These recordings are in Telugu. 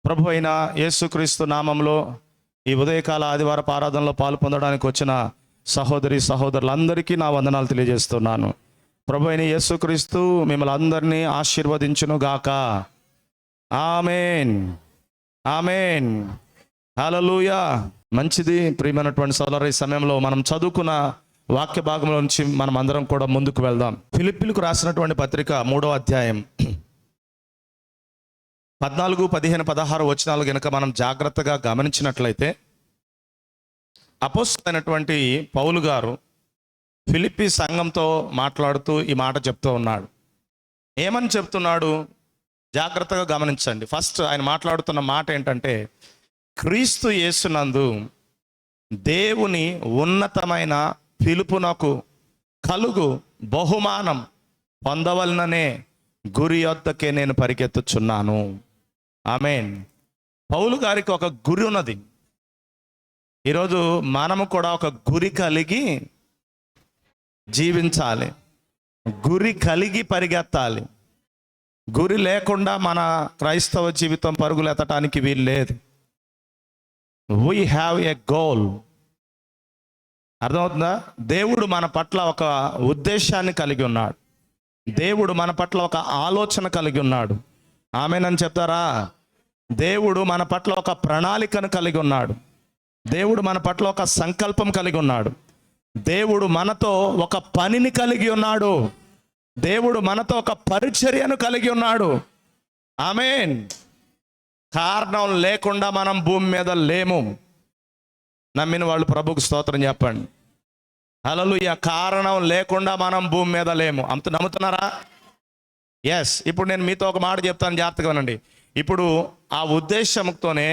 ప్రభు అయిన యేసుక్రీస్తు నామంలో ఈ ఉదయకాల ఆదివారపు ఆరాధనలో పాలు పొందడానికి వచ్చిన సహోదరి సహోదరులందరికీ నా వందనాలు తెలియజేస్తున్నాను. ప్రభు అయిన యేసుక్రీస్తు మిమ్మల్ని అందరినీ ఆశీర్వదించును గాక. ఆమేన్, ఆమేన్, హల్లెలూయా. మంచిది ప్రియమైనటువంటి సోదరు, ఈ సమయంలో మనం చదువుకున్న వాక్య భాగంలో నుంచి మనం అందరం కూడా ముందుకు వెళ్దాం. ఫిలిప్పీలకు రాసినటువంటి పత్రిక 3వ అధ్యాయం 14, 15, 16 వచనాలు గనుక మనం జాగ్రత్తగా గమనించినట్లయితే, అపోస్తలుడైనటువంటి పౌలు గారు ఫిలిప్పీ సంఘంతో మాట్లాడుతూ ఈ మాట చెప్తూ ఉన్నాడు. ఏమని చెప్తున్నాడు జాగ్రత్తగా గమనించండి. ఫస్ట్ ఆయన మాట్లాడుతున్న మాట ఏంటంటే, క్రీస్తు యేసునందు దేవుని ఉన్నతమైన పిలుపునకు కలుగు బహుమానం పొందవలననే గురి యొద్దకే నేను పరిగెత్తుచున్నాను. ఆమేన్. పౌలు గారికి ఒక గురి ఉన్నది. ఈరోజు మనము కూడా ఒక గురి కలిగి జీవించాలి, గురి కలిగి పరిగెత్తాలి. గురి లేకుండా మన క్రైస్తవ జీవితం పరుగులెత్తడానికి వీలు లేదు. We have a goal. అర్థమవుతుందా? దేవుడు మన పట్ల ఒక ఉద్దేశాన్ని కలిగి ఉన్నాడు. దేవుడు మన పట్ల ఒక ఆలోచన కలిగి ఉన్నాడు. ఆమేనని చెప్తారా? దేవుడు మన పట్ల ఒక ప్రణాళికను కలిగి ఉన్నాడు. దేవుడు మన పట్ల ఒక సంకల్పం కలిగి ఉన్నాడు. దేవుడు మనతో ఒక పనిని కలిగి ఉన్నాడు. దేవుడు మనతో ఒక పరిచర్యను కలిగి ఉన్నాడు. ఆమేన్. కారణం లేకుండా మనం భూమి మీద లేము. నమ్మిన వాళ్ళు ప్రభువుకు స్తోత్రం చెప్పండి. హల్లెలూయా. కారణం లేకుండా మనం భూమి మీద లేము. నమ్ముతున్నారా? ఎస్. ఇప్పుడు నేను మీతో ఒక మాట చెప్తాను, జాగ్రత్తగా వినండి. ఇప్పుడు ఆ ఉద్దేశంతోనే,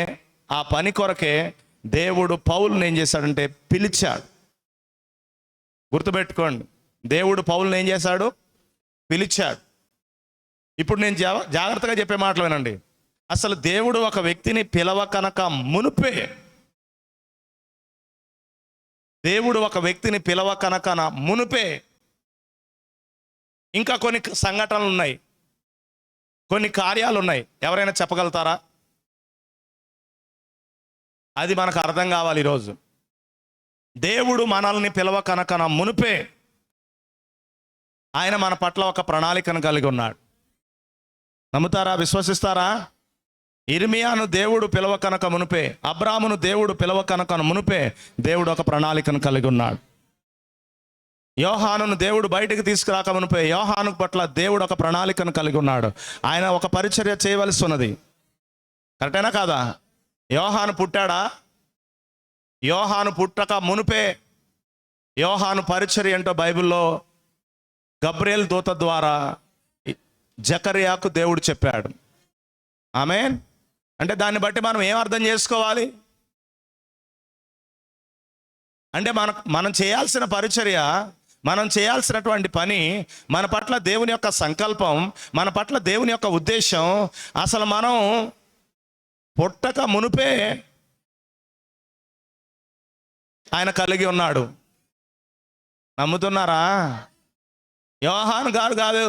ఆ పని కొరకే దేవుడు పౌలుని ఏం చేశాడంటే పిలిచాడు. గుర్తుపెట్టుకోండి, దేవుడు పౌలుని ఏం చేశాడు? పిలిచాడు. ఇప్పుడు నేను జాగ్రత్తగా చెప్పే మాటలు వినండి. అసలు దేవుడు ఒక వ్యక్తిని పిలవకనక మునుపే, దేవుడు ఒక వ్యక్తిని పిలవకనక మునుపే ఇంకా కొన్ని సంఘటనలు ఉన్నాయి, కొన్ని కార్యాలు ఉన్నాయి. ఎవరైనా చెప్పగలుగుతారా? అది మనకు అర్థం కావాలి ఈరోజు. దేవుడు మనల్ని పిలవకనక మునుపే ఆయన మన పట్ల ఒక ప్రణాళికను కలిగి ఉన్నాడు. నమ్ముతారా? విశ్వసిస్తారా? ఇర్మియాను దేవుడు పిలవకనక మునుపే, అబ్రామును దేవుడు పిలవకనక మునుపే దేవుడు ఒక ప్రణాళికను కలిగి ఉన్నాడు. యోహానును దేవుడు బయటికి తీసుకురాక మునుపే యోహాను పట్ల దేవుడు ఒక ప్రణాళికను కలిగి ఉన్నాడు. ఆయన ఒక పరిచర్య చేయవలసి ఉన్నది. కరెక్టేనా కాదా? యోహాను పుట్టాడా? యోహాను పుట్టక మునుపే యోహాను పరిచర్య ఏంటో బైబిల్లో గబ్రియేల్ దూత ద్వారా జకర్యాకు దేవుడు చెప్పాడు. ఆమేన్. అంటే దాన్ని బట్టి మనం ఏం అర్థం చేసుకోవాలి అంటే, మనం చేయాల్సిన పరిచర్య, మనం చేయాల్సినటువంటి పని, మన పట్ల దేవుని యొక్క సంకల్పం, మన పట్ల దేవుని యొక్క ఉద్దేశం అసలు మనం పుట్టక మునుపే ఆయన కలిగి ఉన్నాడు. నమ్ముతున్నారా? యోహాను గారు కాదు,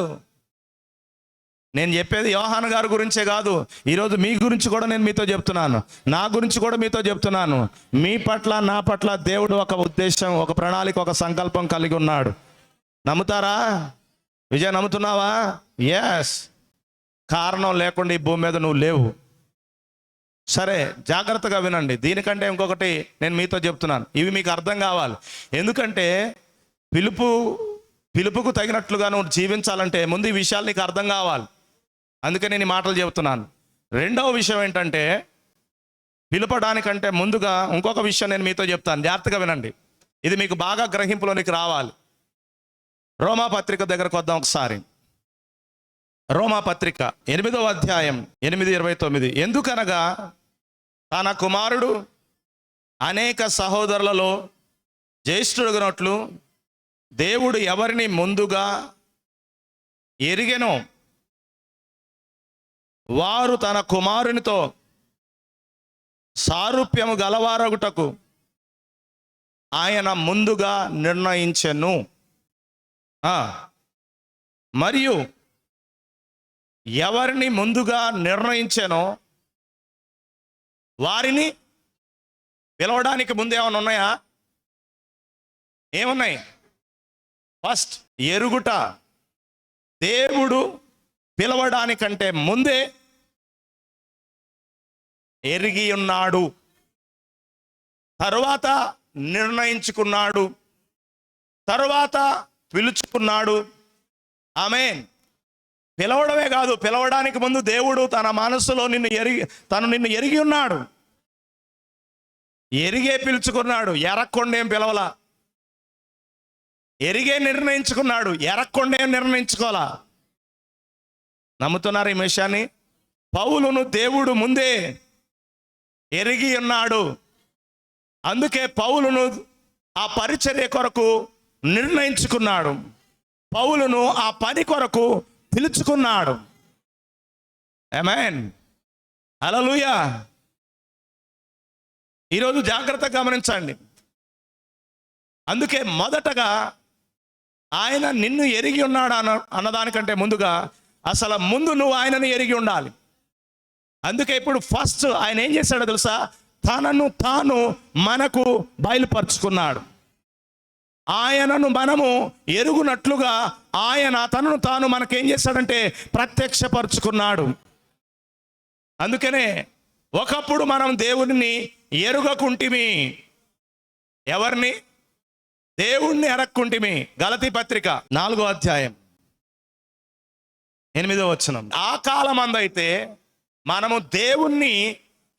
నేను చెప్పేది యోహాను గారి గురించే కాదు. ఈరోజు మీ గురించి కూడా నేను మీతో చెప్తున్నాను, నా గురించి కూడా మీతో చెప్తున్నాను. మీ పట్ల, నా పట్ల దేవుడు ఒక ఉద్దేశం, ఒక ప్రణాళిక, ఒక సంకల్పం కలిగి ఉన్నాడు. నమ్ముతారా? విజయ్, నమ్ముతున్నావా? ఎస్. కారణం లేకుండా ఈ భూమి మీద నువ్వు లేవు. సరే, జాగ్రత్తగా వినండి. దీనికంటే ఇంకొకటి నేను మీతో చెప్తున్నాను, ఇవి మీకు అర్థం కావాలి. ఎందుకంటే పిలుపుకు తగినట్లుగా నువ్వు జీవించాలంటే ముందు ఈ విషయాలు నీకు అర్థం కావాలి. అందుకే నేను ఈ మాటలు చెబుతున్నాను. రెండవ విషయం ఏంటంటే, పిలుపడానికంటే ముందుగా ఇంకొక విషయం నేను మీతో చెప్తాను, జాగ్రత్తగా వినండి. ఇది మీకు బాగా గ్రహింపులోనికి రావాలి. రోమా పత్రిక దగ్గరకు వద్దాం ఒకసారి. రోమా పత్రిక 8వ అధ్యాయం 8-29. ఎందుకనగా తన కుమారుడు అనేక సహోదరులలో జ్యేష్ఠుడుగునట్లు దేవుడు ఎవరిని ముందుగా ఎరిగెనో వారు తన కుమారునితో సారూప్యము గలవారగుటకు ఆయన ముందుగా నిర్ణయించెను. మరియు ఎవరిని ముందుగా నిర్ణయించెనో వారిని పిలవడానికి ముందు ఏమైనా ఉన్నాయా? ఏమున్నాయి? ఫస్ట్ ఎరుగుట. దేవుడు పిలవడానికంటే ముందే ఎరిగి ఉన్నాడు, తరువాత నిర్ణయించుకున్నాడు, తరువాత పిలుచుకున్నాడు. ఆమేన్. పిలవడమే కాదు, పిలవడానికి ముందు దేవుడు తన మనసులో నిన్ను ఎరిగి ఉన్నాడు, ఎరిగే పిలుచుకున్నాడు. ఎరక్కొండేం పిలవలా, ఎరిగే నిర్ణయించుకున్నాడు, ఎరక్కొండేం నిర్ణయించుకోవాలా. నమ్ముతున్నారు ఈ విషయాన్ని? పౌలును దేవుడు ముందే ఎరిగి ఉన్నాడు, అందుకే పౌలును ఆ పరిచర్య కొరకు నిర్ణయించుకున్నాడు, పౌలును ఆ పని కొరకు పిలుచుకున్నాడు. ఆమేన్. హల్లెలూయా. ఈరోజు జాగ్రత్తగా గమనించండి. అందుకే మొదటగా ఆయన నిన్ను ఎరిగి ఉన్నాడు అన్నదానికంటే ముందుగా అసలు ముందు నువ్వు ఆయనను ఎరిగి ఉండాలి. అందుకే ఇప్పుడు ఫస్ట్ ఆయన ఏం చేశాడో తెలుసా? తనను తాను మనకు బయలుపరుచుకున్నాడు. ఆయనను మనము ఎరుగునట్లుగా ఆయన తనను తాను మనకేం చేశాడంటే ప్రత్యక్షపరుచుకున్నాడు. అందుకనే ఒకప్పుడు మనం దేవుడిని ఎరుగకుంటిమి. ఎవరిని? దేవుణ్ణి ఎరక్కుంటిమి. గలతీ పత్రిక 4వ అధ్యాయం 8వ వచనం. ఆ కాలం అందైతే మనము దేవుణ్ణి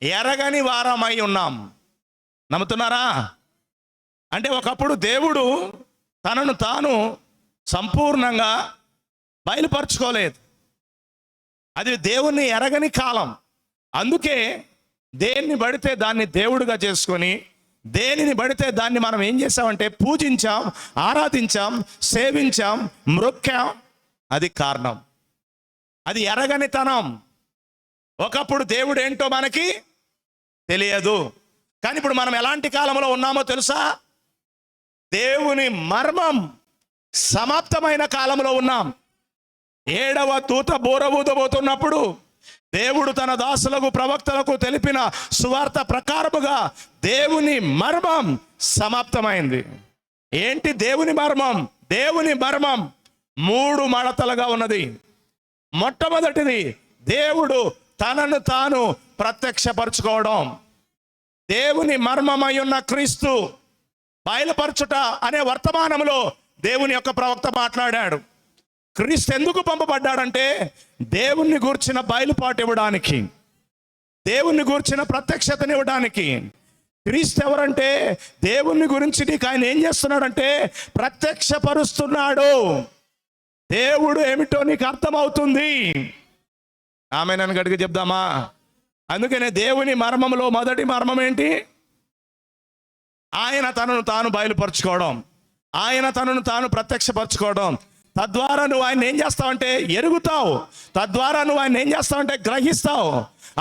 ఎరగని వారమై ఉన్నాం. నమ్ముతున్నారా? అంటే ఒకప్పుడు దేవుడు తనను తాను సంపూర్ణంగా బయలుపరచుకోలేదు. అది దేవుణ్ణి ఎరగని కాలం. అందుకే దేన్ని పడితే దాన్ని దేవుడిగా చేసుకొని, దేనిని పడితే దాన్ని మనం ఏం చేసామంటే పూజించాం, ఆరాధించాం, సేవించాం, మ్రొక్కాం. అది కారణం, అది ఎరగనితనం. ఒకప్పుడు దేవుడు ఏంటో మనకి తెలియదు. కానీ ఇప్పుడు మనం ఎలాంటి కాలంలో ఉన్నామో తెలుసా? దేవుని మర్మం సమాప్తమైన కాలంలో ఉన్నాం. 7వ దూత బూరబూదబోతున్నప్పుడు దేవుడు తన దాసులకు ప్రవక్తలకు తెలిపిన సువార్త ప్రకారముగా దేవుని మర్మం సమాప్తమైంది. ఏంటి దేవుని మర్మం? దేవుని మర్మం 3 మడతలుగా ఉన్నది. మొట్టమొదటిది దేవుడు తనను తాను ప్రత్యక్షపరచుకోవడం. దేవుని మర్మమై ఉన్న క్రీస్తు బయలుపరచుట అనే వర్తమానంలో దేవుని యొక్క ప్రవక్త మాట్లాడాడు. క్రీస్తు ఎందుకు పంపబడ్డాడంటే దేవుణ్ణి గూర్చిన బయలుపాటు ఇవ్వడానికి, దేవుణ్ణి గూర్చిన ప్రత్యక్షతనివ్వడానికి. క్రీస్తు ఎవరంటే దేవుణ్ణి గురించి నీకు ఆయన ఏం చేస్తున్నాడంటే ప్రత్యక్షపరుస్తున్నాడు. దేవుడు ఏమిటో నీకు అర్థమవుతుంది. ఆమె నన్ను గడికి చెప్దామా? అందుకనే దేవుని మర్మంలో మొదటి మర్మం ఏంటి? ఆయన తనను తాను బయలుపరచుకోవడం, ఆయన తనను తాను ప్రత్యక్షపరచుకోవడం. తద్వారా నువ్వు ఆయన ఏం చేస్తావంటే ఎరుగుతావు, తద్వారా నువ్వు ఆయన ఏం చేస్తావంటే గ్రహిస్తావు.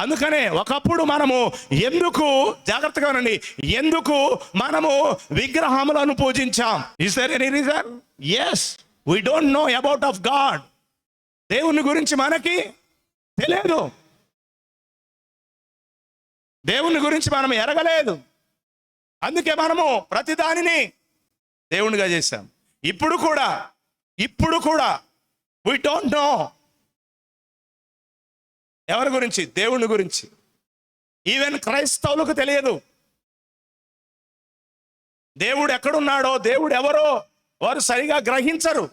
అందుకనే ఒకప్పుడు మనము ఎందుకు, జాగ్రత్తగా వినండి, ఎందుకు మనము విగ్రహములను పూజించాం? Is there any reason? Yes, we don't know about of God. దేవుని గురించి మనకి తెలియదు, దేవుని గురించి మనం ఎరగలేదు. అందుకే మనము ప్రతిదానిని దేవునిగా చేశాం. ఇప్పుడు కూడా we don't know. ఎవరి గురించి? దేవుని గురించి. ఈవెన్ క్రైస్తవులకు తెలియదు దేవుడు ఎక్కడున్నాడో, దేవుడు ఎవరో వారు సరిగా గ్రహించరు.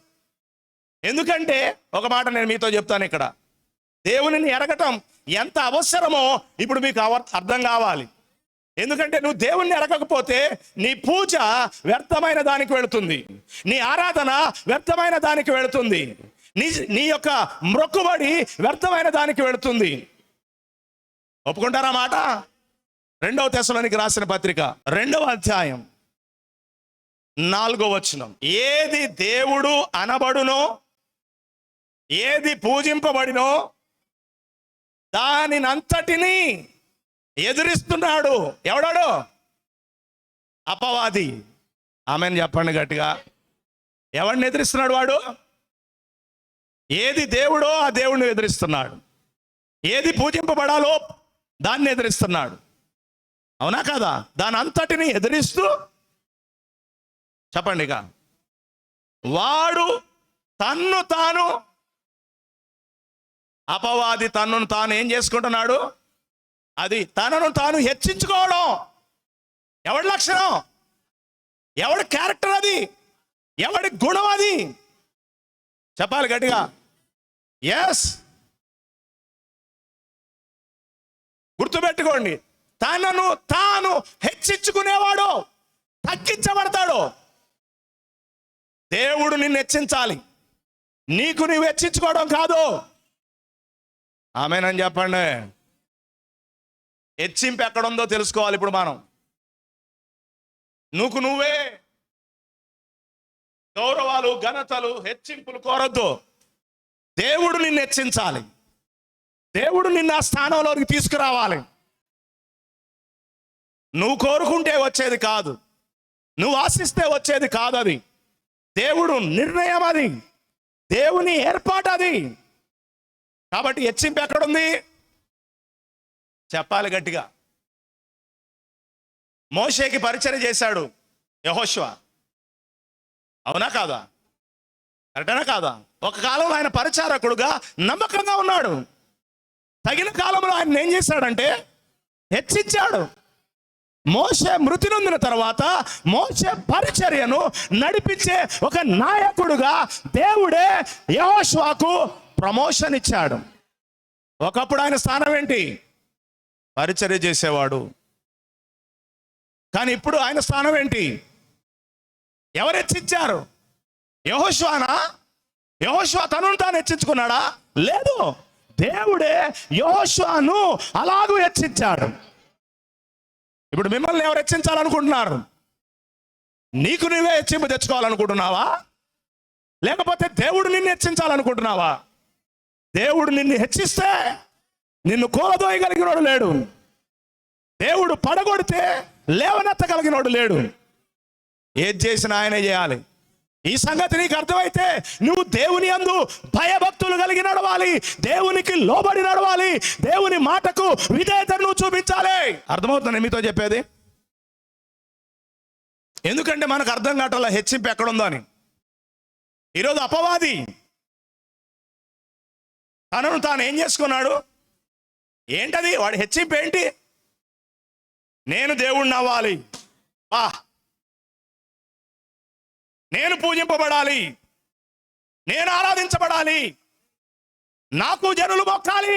ఎందుకంటే ఒక మాట నేను మీతో చెప్తాను. ఇక్కడ దేవునిని ఎరగటం ఎంత అవసరమో ఇప్పుడు మీకు అర్థం కావాలి. ఎందుకంటే నువ్వు దేవుణ్ణి ఎరగకపోతే నీ పూజ వ్యర్థమైన దానికి వెళుతుంది, నీ ఆరాధన వ్యర్థమైన దానికి వెళుతుంది, నీ యొక్క మ్రొక్కుబడి వ్యర్థమైన దానికి వెళుతుంది. ఒప్పుకుంటారా మాట? 2వ తెస్సలోనికి రాసిన పత్రిక 2వ అధ్యాయం 4వ వచనం. ఏది దేవుడు అనబడునో, ఏది పూజింపబడినో దానినంతటినీ ఎదురిస్తున్నాడు. ఎవడాడు? అపవాది. ఆమెను చెప్పండి గట్టిగా. ఎవరిని ఎదిరిస్తున్నాడు వాడు? ఏది దేవుడో ఆ దేవుడిని ఎదిరిస్తున్నాడు, ఏది పూజింపబడాలో దాన్ని ఎదిరిస్తున్నాడు. అవునా కదా? దాని అంతటిని ఎదిరిస్తూ చెప్పండి ఇక, వాడు తన్ను తాను, అపవాది తన్నును తాను ఏం చేసుకుంటున్నాడు? అది తనను తాను హెచ్చించుకోవడం. ఎవడి లక్షణం? ఎవడి క్యారెక్టర్ అది? ఎవడి గుణం అది? చెప్పాలి గట్టిగా. ఎస్, గుర్తుపెట్టుకోండి, తనను తాను హెచ్చించుకునేవాడు తగ్గించబడతాడు. దేవుడు నిన్ను హెచ్చించాలి, నీకు నువ్వు హెచ్చించుకోవడం కాదు. ఆమేనని చెప్పండి. హెచ్చింపు ఎక్కడుందో తెలుసుకోవాలి. ఇప్పుడు మనం నువ్వే గౌరవాలు, ఘనతలు, హెచ్చింపులు కోరొద్దు. దేవుడు నిన్ను హెచ్చించాలి. దేవుడు నిన్ను ఆ స్థానంలోకి తీసుకురావాలి. నువ్వు కోరుకుంటే వచ్చేది కాదు, నువ్వు ఆశిస్తే వచ్చేది కాదు. అది దేవుడు నిర్ణయం, అది దేవుని ఏర్పాటు అది. కాబట్టి హెచ్చింపు ఎక్కడుంది? చెప్పాలి గట్టిగా. మోషేకి పరిచర్య చేశాడు యెహోషువ, అవునా కాదా? కరెక్టేనా కాదా? ఒక కాలంలో ఆయన పరిచారకుడుగా నమ్మకంగా ఉన్నాడు. తగిన కాలంలో ఆయన ఏం చేశాడంటే హెచ్చించాడు. మోషే మృతి నొందిన తర్వాత మోషే పరిచర్యను నడిపించే ఒక నాయకుడుగా దేవుడే యెహోషువకు ప్రమోషన్ ఇచ్చాడు. ఒకప్పుడు ఆయన స్థానం ఏంటి? పరిచర్య చేసేవాడు. కానీ ఇప్పుడు ఆయన స్థానం ఏంటి? ఎవరు హెచ్చించారు? యెహోషువనా? యెహోషువ తనను తాను హెచ్చించుకున్నాడా? లేదు, దేవుడే యెహోషువను అలాగూ హెచ్చించాడు. ఇప్పుడు మిమ్మల్ని ఎవరు హెచ్చించాలనుకుంటున్నారు? నీకు నువ్వే హెచ్చింపు తెచ్చుకోవాలనుకుంటున్నావా? లేకపోతే దేవుడు నిన్ను హెచ్చించాలనుకుంటున్నావా? దేవుడు నిన్ను హెచ్చిస్తే నిన్ను కూలదోయగలిగినోడు లేడు. దేవుడు పడగొడితే లేవనెత్తగలిగినోడు లేడు. ఏది చేసినా ఆయనే చేయాలి. ఈ సంగతి నీకు అర్థమైతే నువ్వు దేవుని యందు భయభక్తులు కలిగి నడవాలి, దేవునికి లోబడి నడవాలి, దేవుని మాటకు విధేయతను నువ్వు చూపించాలి. అర్థమవుతుంది మీతో చెప్పేది? ఎందుకంటే మనకు అర్థం కావట్లా హెచ్చింపు ఎక్కడుందో అని. ఈరోజు అపవాది తనను తాను ఏం చేసుకున్నాడు? ఏంటది? వాడి హెచ్చింపు ఏంటి? నేను దేవుణ్ణి అవ్వాలి, నేను పూజింపబడాలి, నేను ఆరాధించబడాలి, నాకు జనులు మొక్కాలి.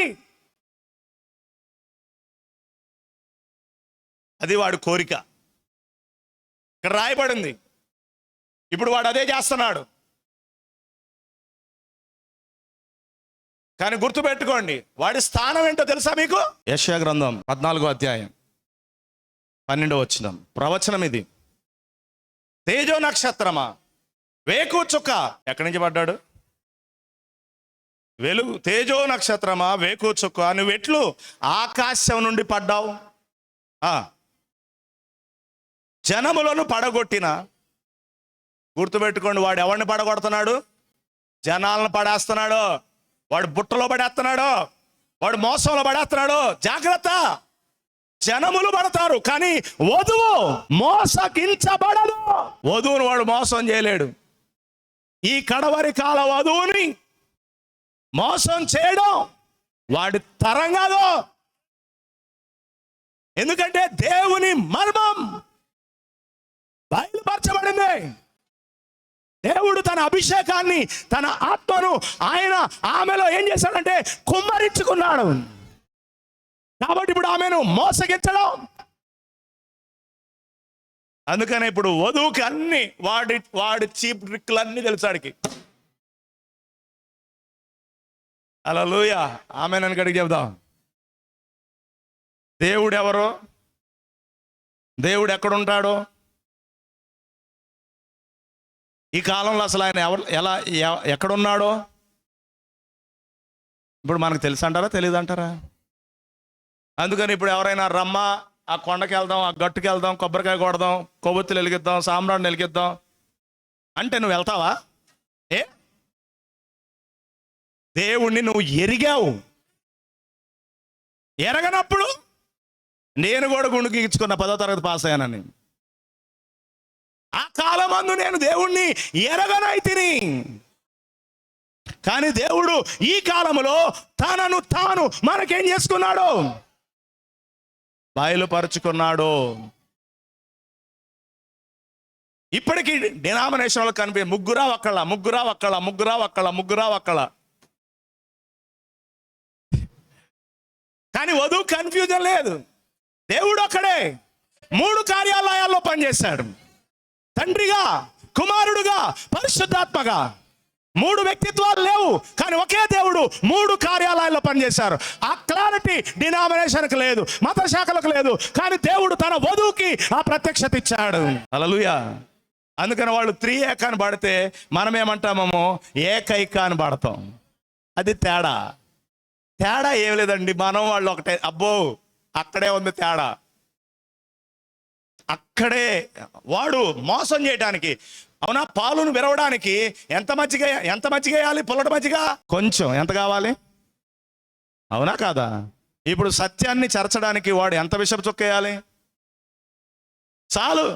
అది వాడి కోరిక. ఇక్కడ రాయబడింది. ఇప్పుడు వాడు అదే చేస్తున్నాడు. కానీ గుర్తుపెట్టుకోండి, వాడి స్థానం ఏంటో తెలుసా మీకు? యెషయా గ్రంథం 14వ అధ్యాయం 12వ వచనం ప్రవచనం ఇది. తేజో నక్షత్రమా, వేకు చుక్క. ఎక్కడి నుంచి పడ్డాడు? వెలుగు. తేజో నక్షత్రమా, వేకు చుక్క, నువ్వెట్లు ఆకాశం నుండి పడ్డావు. జనములను పడగొట్టిన. గుర్తుపెట్టుకోండి, వాడు ఎవరిని పడగొడుతున్నాడు? జనాలను పడేస్తున్నాడు. వాడు బుట్టలో పడేస్తున్నాడు, వాడు మోసంలో పడేస్తున్నాడు. జాగ్రత్త. జనములు పడతారు కానీ వధువు మోసగించబడదు. వధువును వాడు మోసం చేయలేడు. ఈ కడవరి కాల వధువుని మోసం చేయడం వాడి తరం కాదు. ఎందుకంటే దేవుని మర్మం బయలుపరచబడింది. దేవుడు తన అభిషేకాన్ని, తన ఆత్మను ఆయన ఆమెలో ఏం చేశాడంటే కుమ్మరించుకున్నాడు. కాబట్టి ఇప్పుడు ఆమెను మోసగించడం. అందుకనే ఇప్పుడు వధువుకి అన్ని వాడి చీప్ ట్రిక్లు అన్నీ తెలుసాడికి. హల్లెలూయా, ఆమేన్ గడికి చెబుదాం. దేవుడు ఎవరు? దేవుడు ఎక్కడుంటాడు? ఈ కాలంలో అసలు ఆయన ఎక్కడున్నాడో ఇప్పుడు మనకు తెలుసు అంటారా, తెలియదు అంటారా? అందుకని ఇప్పుడు ఎవరైనా రమ్మా, ఆ కొండకి వెళ్దాం, ఆ గట్టుకి వెళ్దాం, కొబ్బరికాయ కొడదాం, కొవ్వొత్తులు వెలిగిద్దాం, సాంబ్రాన్ని వెలిగిద్దాం అంటే నువ్వు వెళ్తావా? దేవుణ్ణి నువ్వు ఎరిగావు. ఎరగనప్పుడు నేను కూడా గుండు గీచుకున్న 10వ తరగతి పాస్ అయ్యానని. ఆ కాలమందు నేను దేవుణ్ణి ఎరగనైతిని. కానీ దేవుడు ఈ కాలంలో తనను తాను మనకేం చేసుకున్నాడు? బయలుపరుచుకున్నాడు. ఇప్పటికీ డినామినేషన్లో కనిపి ముగ్గురా ఒక్కళ్ళ. కానీ వధువు కన్ఫ్యూజన్ లేదు. దేవుడు ఒక్కడే 3 కార్యాలయాల్లో పనిచేశాడు. తండ్రిగా, కుమారుడుగా, పరిశుద్ధాత్మగా. 3 వ్యక్తిత్వాలు లేవు, కానీ ఒకే దేవుడు 3 కార్యాలయాల్లో పనిచేశారు. ఆ క్లారిటీ డినామినేషన్కి లేదు, మత శాఖలకు లేదు, కానీ దేవుడు తన వధువుకి ఆ ప్రత్యక్షత ఇచ్చాడు. హల్లెలూయా. అందుకని వాళ్ళు 3 ఏక అని పాడితే మనం ఏమంటామేమో ఏకైక అని పాడతాం. అది తేడా ఏం లేదండి. మనం వాళ్ళు ఒకటే. అబ్బో, అక్కడే ఉంది తేడా. అక్కడే వాడు మోసం చేయడానికి, అవునా, పాలును విరవడానికి ఎంత మజ్జిగ వేయాలి? పుల్లటి మజ్జిగ కొంచెం. ఎంత కావాలి? అవునా కాదా? ఇప్పుడు సత్యాన్ని చరచడానికి వాడు ఎంత విషపు చుక్క వేయాలి? చాలు.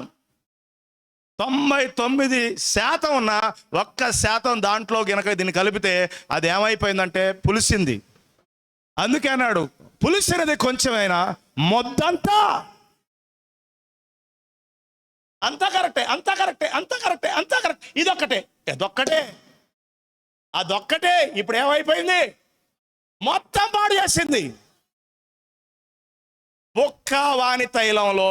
99% ఉన్న 1% దాంట్లో గనక దీన్ని కలిపితే అది ఏమైపోయిందంటే పులిసింది. అందుకే అన్నాడు, పులిసినది కొంచెమైనా మొద్దంతా. అంతా కరెక్టే. ఇదొక్కటే అదొక్కటే ఇప్పుడు ఏమైపోయింది? మొత్తం పాడు చేసింది. ఒక్క వాని తైలంలో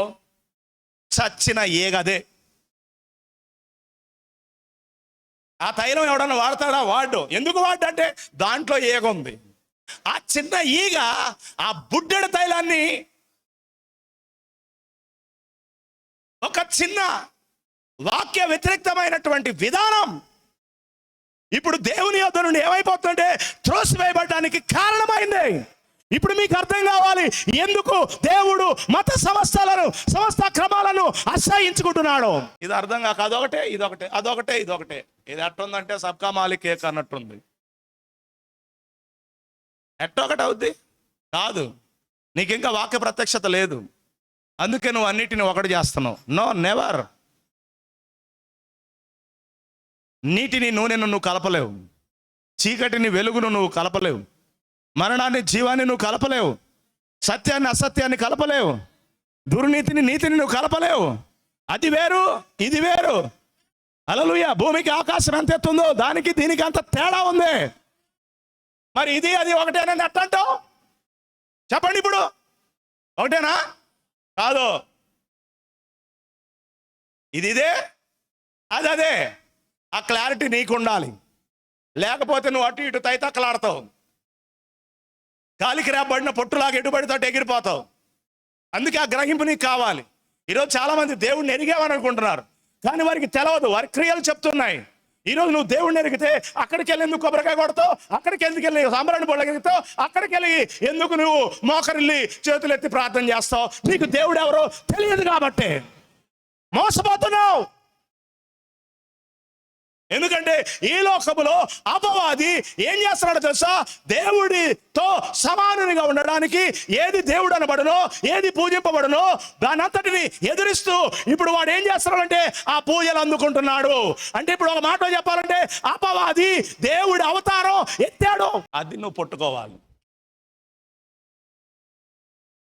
చచ్చిన ఏగదే. ఆ తైలం ఎవడన్నా వాడతాడా? వాడు. ఎందుకు వాడంటే దాంట్లో ఏగ ఉంది. ఆ చిన్న ఈగ ఆ బుడ్డెడు తైలాన్ని ఒక చిన్న వాక్య వ్యతిరేక్తమైనటువంటి విధానం ఇప్పుడు దేవుని యొద్ద నుండి ఏమైపోతుందంటే త్రోసివేయబడడానికి కారణమైంది. ఇప్పుడు మీకు అర్థం కావాలి ఎందుకు దేవుడు మత సమస్త క్రమాలను అసహించుకుంటున్నాడు. ఇది అర్థం కాక అదొకటే. ఇది ఎట్టుందంటే సబ్కా మాలిక్ ఏక్ అన్నట్టుంది. ఎట్టొకటి అవుద్ది కాదు. నీకు ఇంకా వాక్య ప్రత్యక్షత లేదు, అందుకే నువ్వు అన్నిటిని ఒకటి చేస్తున్నావు. No, never. నీటిని నూనెను నువ్వు కలపలేవు, చీకటిని వెలుగును నువ్వు కలపలేవు, మరణాన్ని జీవాన్ని నువ్వు కలపలేవు, సత్యాన్ని అసత్యాన్ని కలపలేవు, దుర్నీతిని నీతిని నువ్వు కలపలేవు. అది వేరు, ఇది వేరు. హల్లెలూయా. భూమికి ఆకాశం ఎంత ఎత్తుందో దానికి దీనికి అంత తేడా ఉంది. మరి ఇది అది ఒకటేనని ఎట్లంటావు? చెప్పండి. ఇప్పుడు ఒకటేనా? కాదు. ఇదే, అది అదే. ఆ క్లారిటీ నీకు ఉండాలి. లేకపోతే నువ్వు అటు ఇటు తైతక్కలాడతావు, గాలికి రేపబడిన పొట్టులాగా ఎటుబడితో ఎగిరిపోతావు. అందుకే ఆ గ్రహింపు నీకు కావాలి. ఈరోజు చాలామంది దేవుడిని ఎరిగామని అనుకుంటున్నారు, కానీ వారికి తెలవదు, వారి క్రియలు చెప్తున్నాయి. ఈరోజు నువ్వు దేవుడిని ఎరిగితే అక్కడికి వెళ్ళి ఎందుకు కొబ్బరికాయ కొడతావు? అక్కడికి ఎందుకు వెళ్ళి సాంబ్రాణి పొడగలుగుతావు? అక్కడికి వెళ్ళి ఎందుకు నువ్వు మోకరిల్లి చేతులు ఎత్తి ప్రార్థన చేస్తావు? నీకు దేవుడు ఎవరో తెలియదు కాబట్టి మోసపోతున్నావు. ఎందుకంటే ఈ లోకములో అపవాది ఏం చేస్తున్నాడో తెలుసా? దేవుడితో సమానునిగా ఉండడానికి ఏది దేవుడు అనబడునో, ఏది పూజింపబడునో దాని అంతటిని ఎదురిస్తూ ఇప్పుడు వాడు ఏం చేస్తున్నాడంటే ఆ పూజలు అందుకుంటున్నాడు. అంటే ఇప్పుడు ఒక మాట చెప్పాలంటే అపవాది దేవుడి అవతారం ఎత్తాడు. అది నువ్వు పట్టుకోవాలి.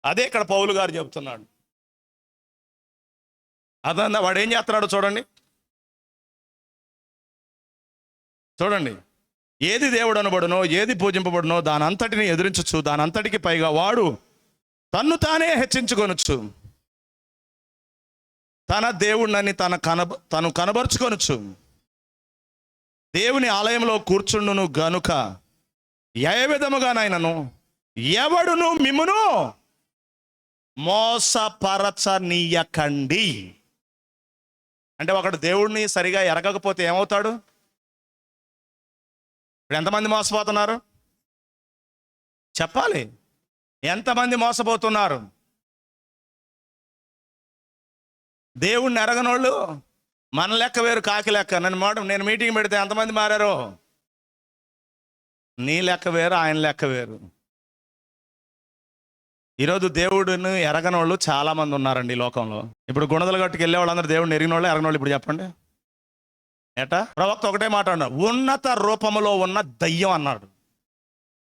అదే ఇక్కడ పౌలు గారు చెబుతున్నాడు. అదన్నా వాడు ఏం చేస్తున్నాడు చూడండి. ఏది దేవుడు అనబడునో, ఏది పూజింపబడునో దాని అంతటిని ఎదురించచ్చు, దాని అంతటికి పైగా వాడు తన్ను తానే హెచ్చించుకొనొచ్చు, తన దేవుడిని తను కనబరుచుకొనొచ్చు. దేవుని ఆలయంలో కూర్చుండును గనుక ఏ విధముగానైనను ఎవడును మిమ్మును మోసపరచనీయకండి. అంటే ఒకడు దేవుడిని సరిగా ఎరగకపోతే ఏమవుతాడు? ఎంతమంది మోసపోతున్నారు చెప్పాలి. ఎంతమంది మోసపోతున్నారు? దేవుణ్ణి ఎరగనోళ్ళు మన లెక్క వేరు, కాకి లెక్క. నేను మీటింగ్ పెడితే ఎంతమంది మారారు? నీ లెక్క వేరు, ఆయన లెక్క వేరు. ఈరోజు దేవుడిని ఎరగని వాళ్ళు చాలా మంది ఉన్నారండి ఈ లోకంలో. ఇప్పుడు గుణదల గట్టుకు వెళ్ళే వాళ్ళందరూ దేవుడిని ఎరిగిన వాళ్ళు, ఎరగని వాళ్ళు. ఇప్పుడు చెప్పండి ఏటా? ప్రవక్త ఒకటే మాట అన్నాడు, ఉన్నత రూపములో ఉన్న దయ్యం అన్నాడు.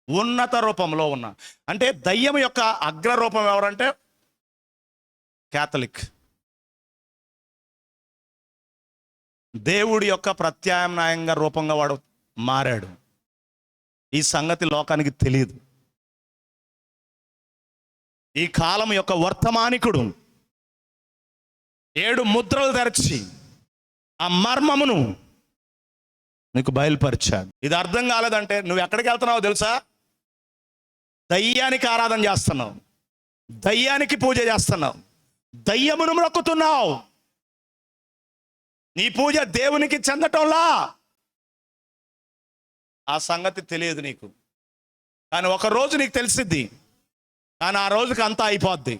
ఉన్నత రూపంలో ఉన్న అంటే దయ్యం యొక్క అగ్రరూపం ఎవరంటే క్యాథలిక్. దేవుడి యొక్క ప్రత్యామ్నాయంగా రూపంగా వాడు మారాడు. ఈ సంగతి లోకానికి తెలియదు. ఈ కాలం యొక్క వర్తమానికుడు 7 ముద్రలు తెరచి ఆ మర్మమును నీకు బయలుపరిచాడు. ఇది అర్థం కాలేదంటే నువ్వు ఎక్కడికి వెళ్తున్నావో తెలుసా? దయ్యానికి ఆరాధన చేస్తున్నావు, దయ్యానికి పూజ చేస్తున్నావు, దయ్యమును మొక్కుతున్నావు. నీ పూజ దేవునికి చెందటంలా. ఆ సంగతి తెలియదు నీకు. కానీ ఒక రోజు నీకు తెలిసిద్ది. కానీ ఆ రోజుకి అంతా అయిపోద్ది.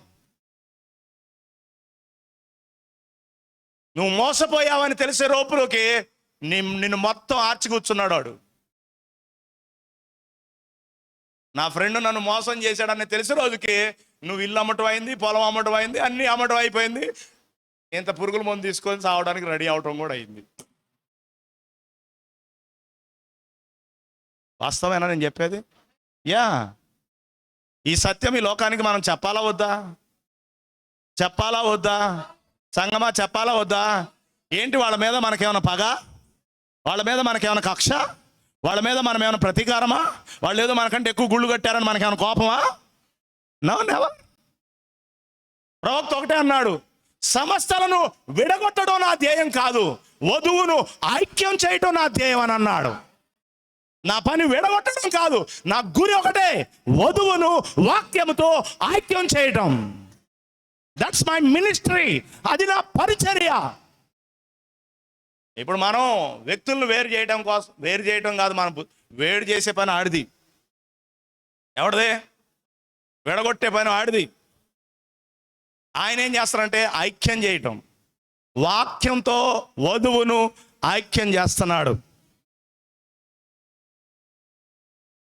నువ్వు మోసపోయావని తెలిసే రోపులోకి నిన్ను మొత్తం ఆర్చి కూర్చున్నాడు వాడు. నా ఫ్రెండ్ నన్ను మోసం చేశాడని తెలిసే రోజుకి నువ్వు ఇల్లు అమ్మటం అయింది, పొలం అమ్మటం అయింది, అన్నీ అమ్మటం అయిపోయింది. ఇంత పురుగుల మందు తీసుకొని సావడానికి రెడీ అవటం కూడా అయింది. వాస్తవేనా నేను చెప్పేది? యా, ఈ సత్యం ఈ లోకానికి మనం చెప్పాలా వద్దా? చెప్పాలా వద్దా? సంగమా చెప్పాలా వద్దా? ఏంటి వాళ్ళ మీద మనకేమైనా పగ? వాళ్ళ మీద మనకేమైనా కక్ష? వాళ్ళ మీద మనం ఏమైనా ప్రతీకారమా? వాళ్ళు ఏదో మనకంటే ఎక్కువ గుళ్ళు కట్టారని మనకేమైనా కోపమా? No, never. ప్రవక్త ఒకటే అన్నాడు, సమస్తలను విడగొట్టడం నా ధ్యేయం కాదు, వధువును ఐక్యం చేయటం నా ధ్యేయం అని అన్నాడు. నా పని విడగొట్టడం కాదు, నా గురి ఒకటే, వధువును వాక్యముతో ఐక్యం చేయటం. That's my ministry. అది నా పరిచర్య. ఇప్పుడు మనం వ్యక్తులను వేరు చేయటం కాదు, మనం వేరు చేసే పని ఆడిది. ఎవడిది? విడగొట్టే పని ఆడిది. ఆయన ఏం చేస్తారంటే ఐక్యం చేయటం. వాక్యంతో వధువును ఐక్యం చేస్తున్నాడు.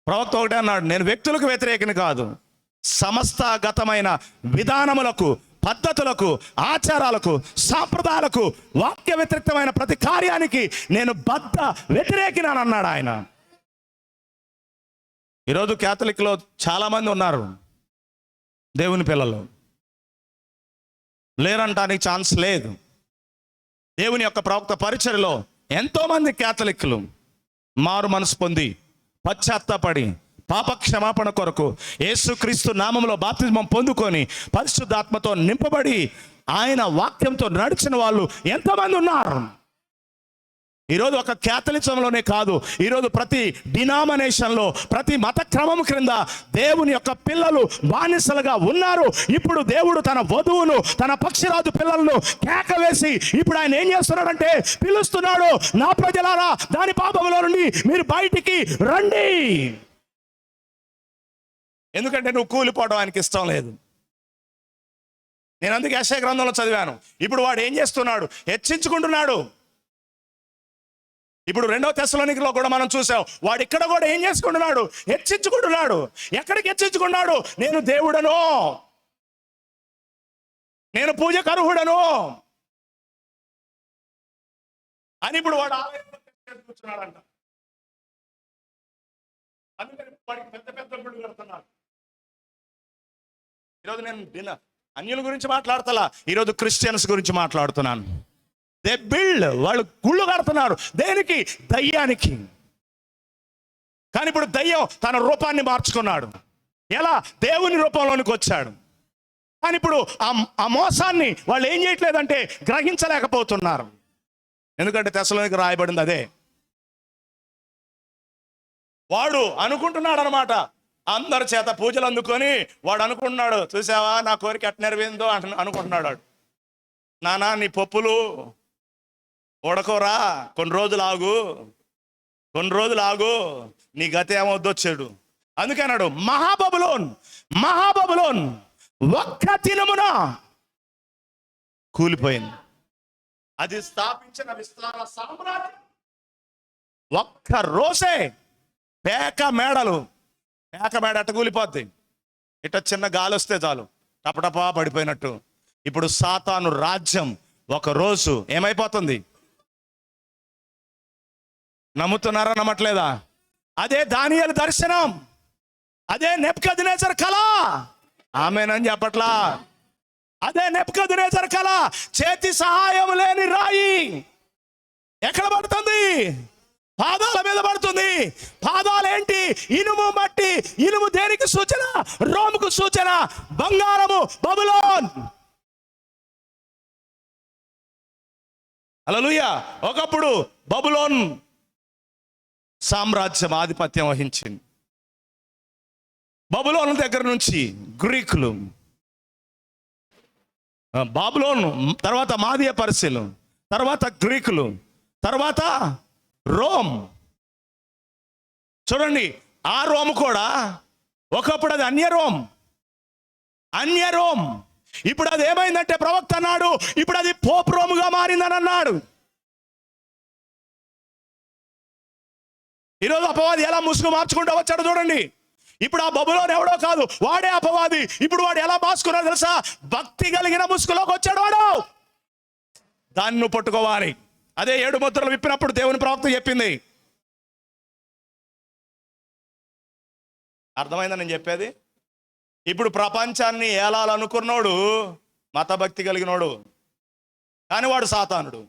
ప్రవక్త ఒకటే అన్నాడు, నేను వ్యక్తులకు వ్యతిరేకని కాదు, సమస్తగతమైన విధానములకు, పద్ధతులకు, ఆచారాలకు, సాంప్రదాయాలకు, వాక్య వ్యతిరేకమైన ప్రతి కార్యానికి నేను బద్ధ వ్యతిరేకినాను అన్నాడు ఆయన. ఈరోజు క్యాథలిక్లో చాలామంది ఉన్నారు, దేవుని పిల్లలు లేరంటానికి ఛాన్స్ లేదు. దేవుని యొక్క ప్రవక్త పరిచర్యలో ఎంతోమంది క్యాథలిక్లు మారు మనసు పొంది పశ్చాత్తాపడి పాప క్షమాపణ కొరకు యేసుక్రీస్తు నామములో బాప్తిస్మం పొందుకొని పరిశుద్ధాత్మతో నింపబడి ఆయన వాక్యంతో నడిచిన వాళ్ళు ఎంతమంది ఉన్నారు. ఈరోజు ఒక క్యాథలిజంలోనే కాదు, ఈరోజు ప్రతి డినామినేషన్లో, ప్రతి మత క్రమం క్రింద దేవుని యొక్క పిల్లలు బానిసలుగా ఉన్నారు. ఇప్పుడు దేవుడు తన వధువును, తన పక్షిరాజు పిల్లలను కేక వేసి ఇప్పుడు ఆయన ఏం చేస్తున్నాడంటే పిలుస్తున్నాడు, నా ప్రజలారా దాని పాపములో నుండి మీరు బయటికి రండి. ఎందుకంటే నువ్వు కూలిపోవడం ఆయనకి ఇష్టం లేదు. నేను అందుకే యెషయా గ్రంథంలో చదివాను. ఇప్పుడు వాడు ఏం చేస్తున్నాడు? హెచ్చించుకుంటున్నాడు. ఇప్పుడు 2వ తెస్సలోనికలో కూడా మనం చూసాం, వాడు ఇక్కడ కూడా ఏం చేసుకుంటున్నాడు? హెచ్చించుకుంటున్నాడు. ఎక్కడికి హెచ్చించుకున్నాడు? నేను దేవుడను, నేను పూజకు అర్హుడను అని ఇప్పుడు వాడు కూర్చున్నాడంట. అందుకని వాడికి పెద్ద పెద్ద గుళ్ళు కడుతున్నాడు. ఈరోజు నేను అన్యుల గురించి మాట్లాడతలా, ఈరోజు క్రిస్టియన్స్ గురించి మాట్లాడుతున్నాను. దే బిల్డ్, వాళ్ళు గుళ్ళు కడుతున్నారు. దేనికి? దయ్యానికి. కానీ ఇప్పుడు దయ్యం తన రూపాన్ని మార్చుకున్నాడు. ఎలా? దేవుని రూపంలోనికి వచ్చాడు. కానీ ఇప్పుడు ఆ మోసాన్ని వాళ్ళు ఏం చేయట్లేదంటే గ్రహించలేకపోతున్నారు. ఎందుకంటే తెస్సలోనికి రాయబడింది అదే. వాడు అనుకుంటున్నాడు అనమాట, అందరి చేత పూజలు అందుకొని వాడు అనుకుంటున్నాడు, చూసావా నా కోరిక ఎట్ నెరవేరిందో అనుకుంటున్నాడు వాడు. నానా నీ పప్పులు ఉడకోరా, కొన్ని రోజులు ఆగు, నీ గతి ఏమవుద్దొచ్చాడు. అందుకే అన్నాడు, మహాబబులోన్ ఒక్క దినమున కూలిపోయింది. అది స్థాపించిన విస్తార సామ్రాజ్యం ఒక్క రోజే పేక మేడ అట్ట కూలిపోద్ది. ఇట చిన్న గాలి వస్తే చాలు టపటపా పడిపోయినట్టు. ఇప్పుడు సాతాను రాజ్యం ఒక రోజు ఏమైపోతుంది? నమ్ముతున్నారా నమ్మట్లేదా? అదే దానియేలు దర్శనం, అదే నెబుకద్నెజరు కళ. ఆమేనని చెప్పట్లా? అదే నెబుకద్నెజరు కళ. చేతి సహాయం లేని రాయి ఎక్కడ పడుతుంది? పాదాల మీద పడుతుంది. పాదాలేంటి? ఇనుము, మట్టి. ఇనుము దేనికి సూచన? రోముకు సూచన. బంగారము బబులోన్. హల్లెలూయా. ఒకప్పుడు బబులోన్ సామ్రాజ్యం ఆధిపత్యం వహించింది. బబులోను దగ్గర నుంచి గ్రీకులు, బాబులోను, తర్వాత మాదీయ పర్షియలు, తర్వాత గ్రీకులు, తర్వాత రోమ్. చూడండి, ఆ రోమ్ కూడా ఒకప్పుడు అది అన్య రోమ్. ఇప్పుడు అది ఏమైందంటే ప్రవక్త అన్నాడు, ఇప్పుడు అది పోప్ రోముగా మారిందని అన్నాడు. ఈరోజు అపవాది ఎలా ముసుగు మార్చుకుంటూ వచ్చాడు చూడండి. ఇప్పుడు ఆ బబులోను ఎవడో కాదు, వాడే అపవాది. ఇప్పుడు వాడు ఎలా మార్చుకున్నాడు తెలుసా? భక్తి కలిగిన ముసుగులోకి వచ్చాడు వాడు. దాన్ని నువ్వు పట్టుకోవాలి. అదే 7 ముద్రలు విప్పినప్పుడు దేవుని ప్రవక్త చెప్పింది. అర్థమైందా నేను చెప్పేది? ఇప్పుడు ప్రపంచాన్ని ఏలాలనుకున్నోడు మతభక్తి కలిగినోడు, కానీ వాడు సాతానుడు.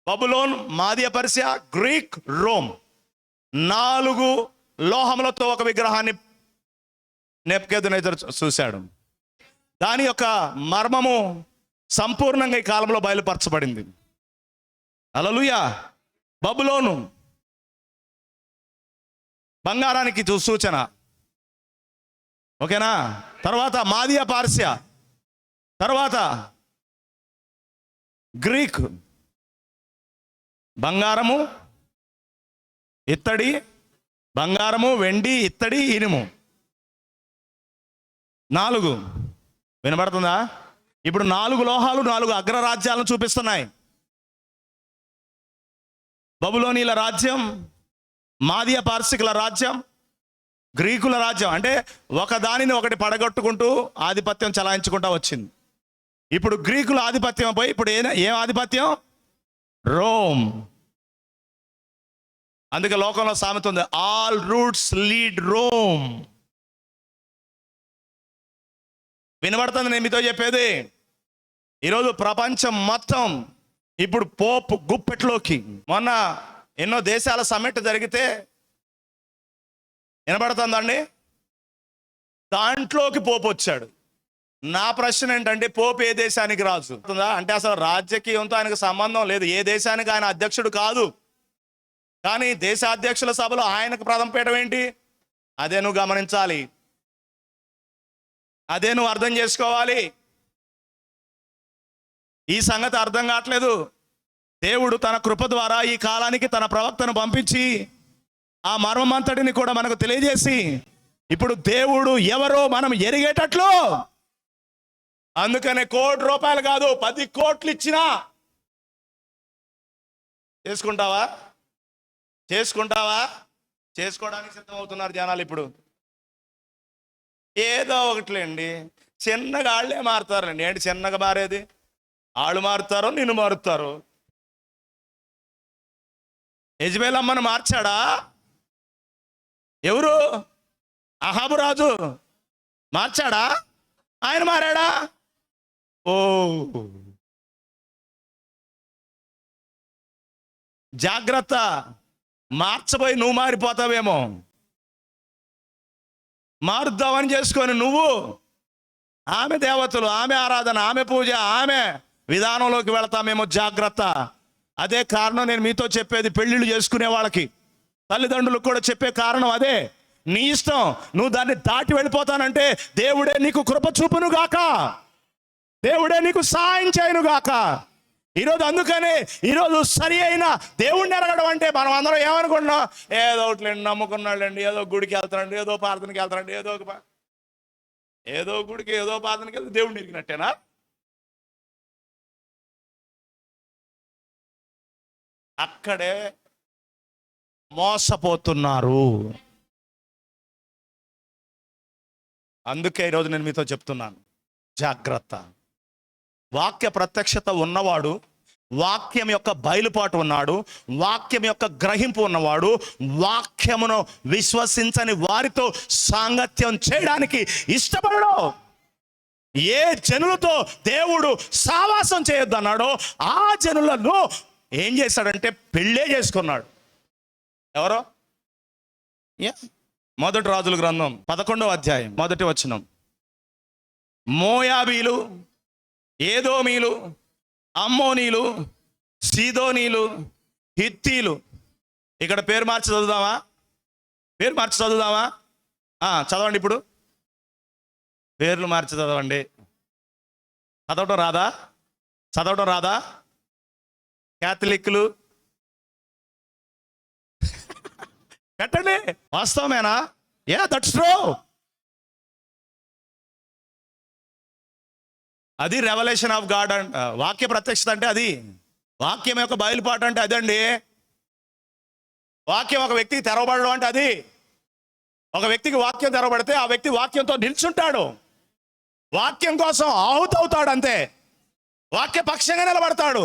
బబులోన్, మాదీయ పర్షియా, గ్రీక్, రోమ్ 4 లోహములతో ఒక విగ్రహాన్ని నెబుకద్నెజరు చూశాడు. దాని యొక్క మర్మము సంపూర్ణంగా ఈ కాలంలో బయలుపరచబడింది. హల్లెలూయా. బబులోను బంగారానికి సూచన, ఓకేనా? తర్వాత మాదీయ పర్షియా, తర్వాత గ్రీక్. బంగారము, ఇత్తడి, బంగారము, వెండి, ఇత్తడి, ఇనుము 4. వినబడుతుందా? ఇప్పుడు 4 లోహాలు 4 అగ్రరాజ్యాలను చూపిస్తున్నాయి. బబులోనీల రాజ్యం, మాదీయ పార్శికుల రాజ్యం, గ్రీకుల రాజ్యం. అంటే ఒక దానిని ఒకటి పడగొట్టుకుంటూ ఆధిపత్యం చలాయించుకుంటూ వచ్చింది. ఇప్పుడు గ్రీకుల ఆధిపత్యం పోయి ఇప్పుడు ఏం ఆధిపత్యం? రోమ్. అందుకే లోకంలో సామెత ఉంది, ఆల్ రూట్స్ లీడ్ రోమ్. వినబడుతుంది నేను మీతో చెప్పేది? ఈరోజు ప్రపంచం మొత్తం ఇప్పుడు పోప్ గుప్పెట్లోకి. మొన్న ఎన్నో దేశాల సమ్మిట్ జరిగితే వినబడుతుందండి, దాంట్లోకి పోపు వచ్చాడు. నా ప్రశ్న ఏంటంటే, పోపు ఏ దేశానికి రాజు? అంటే అసలు రాజకీయంతో ఆయనకు సంబంధం లేదు, ఏ దేశానికి ఆయన అధ్యక్షుడు కాదు. కానీ దేశ అధ్యక్షుల సభలో ఆయనకు ప్రథమ పీఠం ఏంటి? అదే నువ్వు గమనించాలి, అదే నువ్వు అర్థం చేసుకోవాలి. ఈ సంగతి అర్థం కావట్లేదు. దేవుడు తన కృప ద్వారా ఈ కాలానికి తన ప్రవక్తను పంపించి ఆ మర్మమంతటిని కూడా మనకు తెలియజేసి, ఇప్పుడు దేవుడు ఎవరో మనం ఎరిగేటట్లు, అందుకనే ₹1 కాదు 10 కోట్లు ఇచ్చినా చేసుకుంటావా? చేసుకోవడానికి సిద్ధమవుతున్నారు జనాలు. ఇప్పుడు ఏదో ఒకటిలేండి, చిన్నగా వాళ్ళే మారుతారండి. ఏంటి చిన్నగా మారేది? వాళ్ళు మారుతారు, నిన్ను మారుతారు. యెజబెలమ్మను మార్చాడా ఎవరు? అహాబు రాజు మార్చాడా? ఆయన మారాడా? ఓ జాగ్రత్త, మార్చబోయి నువ్వు మారిపోతావేమో. మారుద్దామని చేసుకొని నువ్వు ఆమె దేవతలు, ఆమె ఆరాధన, ఆమె పూజ, ఆమె విధానంలోకి వెళతామేమో. జాగ్రత్త. అదే కారణం నేను మీతో చెప్పేది, పెళ్ళిళ్ళు చేసుకునే వాళ్ళకి, తల్లిదండ్రులకు కూడా చెప్పే కారణం అదే. నీ ఇష్టం, నువ్వు దాన్ని దాటి వెళ్ళిపోతానంటే దేవుడే నీకు కృప చూపును గాక, దేవుడే నీకు సాయం చేయను గాక. ఈరోజు అందుకనే ఈరోజు సరి అయిన దేవుణ్ణి ఎరగడం అంటే మనం అందరం ఏమనుకుంటున్నాం? ఏదో ఒకటి నమ్ముకున్నాళ్ళండి, ఏదో గుడికి వెళ్తారండి, ఏదో ప్రార్థనకి వెళ్తారండి, ఏదో గుడికి ఏదో ప్రార్థనకి వెళ్తే దేవుడిని ఎరిగినట్టేనా? అక్కడే మోసపోతున్నారు. అందుకే ఈరోజు నేను మీతో చెప్తున్నాను, జాగ్రత్త. వాక్య ప్రత్యక్షత ఉన్నవాడు, వాక్యం యొక్క బయలుపాటు ఉన్నాడు, వాక్యం యొక్క గ్రహింపు ఉన్నవాడు, వాక్యమును విశ్వసించని వారితో సాంగత్యం చేయడానికి ఇష్టపడడు. ఏ జనులతో దేవుడు సావాసం చేయొద్దు అన్నాడో ఆ జనులను ఏం చేశాడంటే పెళ్ళే చేసుకున్నాడు. ఎవరో? మొదటి రాజుల గ్రంథం 11వ అధ్యాయం 1వ వచనం. మోయాబీలు, ఏదోమీలు, అమ్మోనీలు, సీదోనీలు, హిత్తీలు. ఇక్కడ పేరు మార్చి చదువుదామా? చదవండి. ఇప్పుడు పేర్లు మార్చి చదవండి. చదవటం రాదా? క్యాథలిక్లు పెట్టండి. వాస్తవమేనా? That's true. అది రెవల్యూషన్ ఆఫ్ గాడ్. వాక్య ప్రత్యక్షత అంటే అది. వాక్యం యొక్క బయలుపాటు అంటే అదండి. వాక్యం ఒక వ్యక్తికి తెరవబడడం అంటే అది. ఒక వ్యక్తికి వాక్యం తెరవబడితే ఆ వ్యక్తి వాక్యంతో నిల్చుంటాడు, వాక్యం కోసం ఆహుతవుతాడు. అంతే. వాక్య పక్షంగా నిలబడతాడు.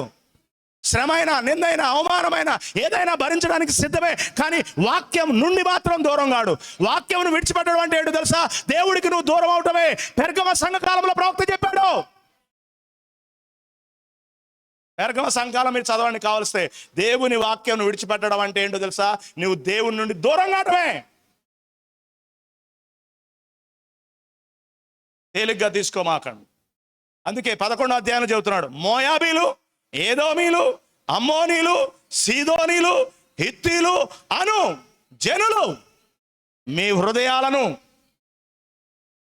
శ్రమైన, నిందైన, అవమానమైన ఏదైనా భరించడానికి సిద్ధమే. కానీ వాక్యం నుండి మాత్రం దూరం కాడు. వాక్యం విడిచిపెట్టడం అంటే ఏంటో తెలుసా? దేవుడికి నువ్వు దూరం అవటమే. పెర్గమ సంఘకాలంలో ప్రవక్త చెప్పాడు. పెర్గమ సంఘకాలం మీరు చదవండి కావలిస్తే. దేవుని వాక్యం విడిచిపెట్టడం అంటే ఏంటో తెలుసా? నువ్వు దేవుని నుండి దూరం కావటమే. తేలిగ్గా తీసుకోమాకండి. అందుకే 11వ అధ్యాయంలో చెబుతున్నాడు, మోయాబీలు, ఏదోమీలు, అమ్మోనీలు, సీదోనీలు, హిత్తీలు అను జనులు మీ హృదయాలను,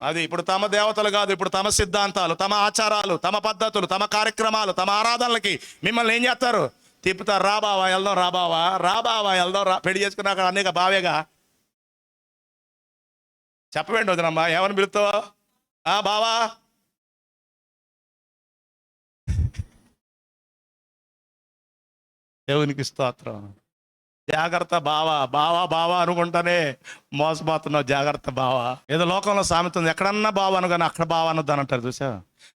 అది ఇప్పుడు తమ దేవతలు కాదు, ఇప్పుడు తమ సిద్ధాంతాలు, తమ ఆచారాలు, తమ పద్ధతులు, తమ కార్యక్రమాలు, తమ ఆరాధనలకి మిమ్మల్ని ఏం చేస్తారు? తిప్పుతారు. రాబావా వెళ్దాం, రాబావా వెళ్దాం, పెళ్లి చేసుకున్నాక అనేక బావేగా చెప్పవేండి వదినమ్మా, ఏమని పిలుస్తావా? బావా. దేవునికి స్తోత్రం. జాగ్రత్త బావా అనుకుంటానే మోసపోతున్నావు. జాగ్రత్త బావా. ఏదో లోకంలో సామెత ఉంది, ఎక్కడన్నా బావాను కానీ అక్కడ బావా అనొద్దు అని అంటారు చూసా.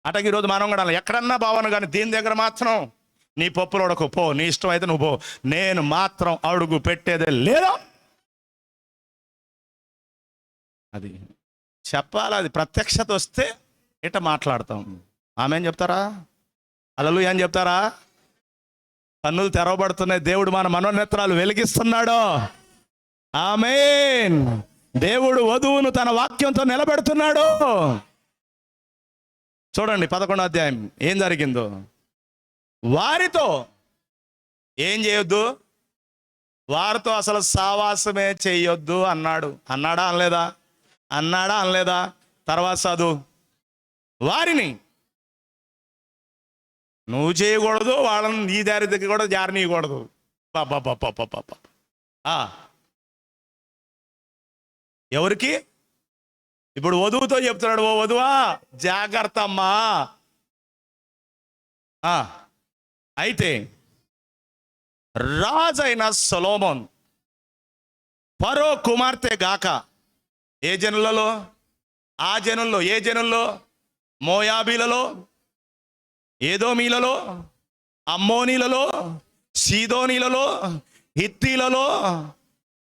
అటకి ఈరోజు మనం కూడా ఎక్కడన్నా బావాను కానీ దీని దగ్గర మాత్రం నీ పప్పులు ఉడకు పో, నీ ఇష్టం అయితే నువ్వు పో, నేను మాత్రం అడుగు పెట్టేదే లేదా. అది చెప్పాలి. అది ప్రత్యక్షత వస్తే ఇట మాట్లాడతాం. ఆమెన్ చెప్తారా? హల్లెలూయా అని చెప్తారా? కన్నులు తెరవబడుతున్నాయి. దేవుడు మన మనోనేత్రాలు వెలిగిస్తున్నాడు. ఆమేన్. దేవుడు వధువును తన వాక్యంతో నిలబెడుతున్నాడు. చూడండి 11వ అధ్యాయం ఏం జరిగిందో. వారితో ఏం చేయొద్దు, వారితో అసలు సావాసమే చేయొద్దు అన్నాడు. అన్నాడా అనలేదా? తర్వాత చదువు. వారిని నువ్వు చేయకూడదు, వాళ్ళని నీ దారి దగ్గర కూడా జారనీయకూడదు. ఎవరికి? ఇప్పుడు వధువుతో చెప్తున్నాడు, ఓ వధువా జాగ్రత్త అమ్మా. అయితే రాజైన సొలొమోన్ ఫరో కుమార్తె గాక ఏ జనులలో? ఆ జనుల్లో. ఏ జనుల్లో? మోయాబీలలో, ఏదోమీలలో, అమ్మోనీలలో, సీదోనీలలో, హిత్తీలలో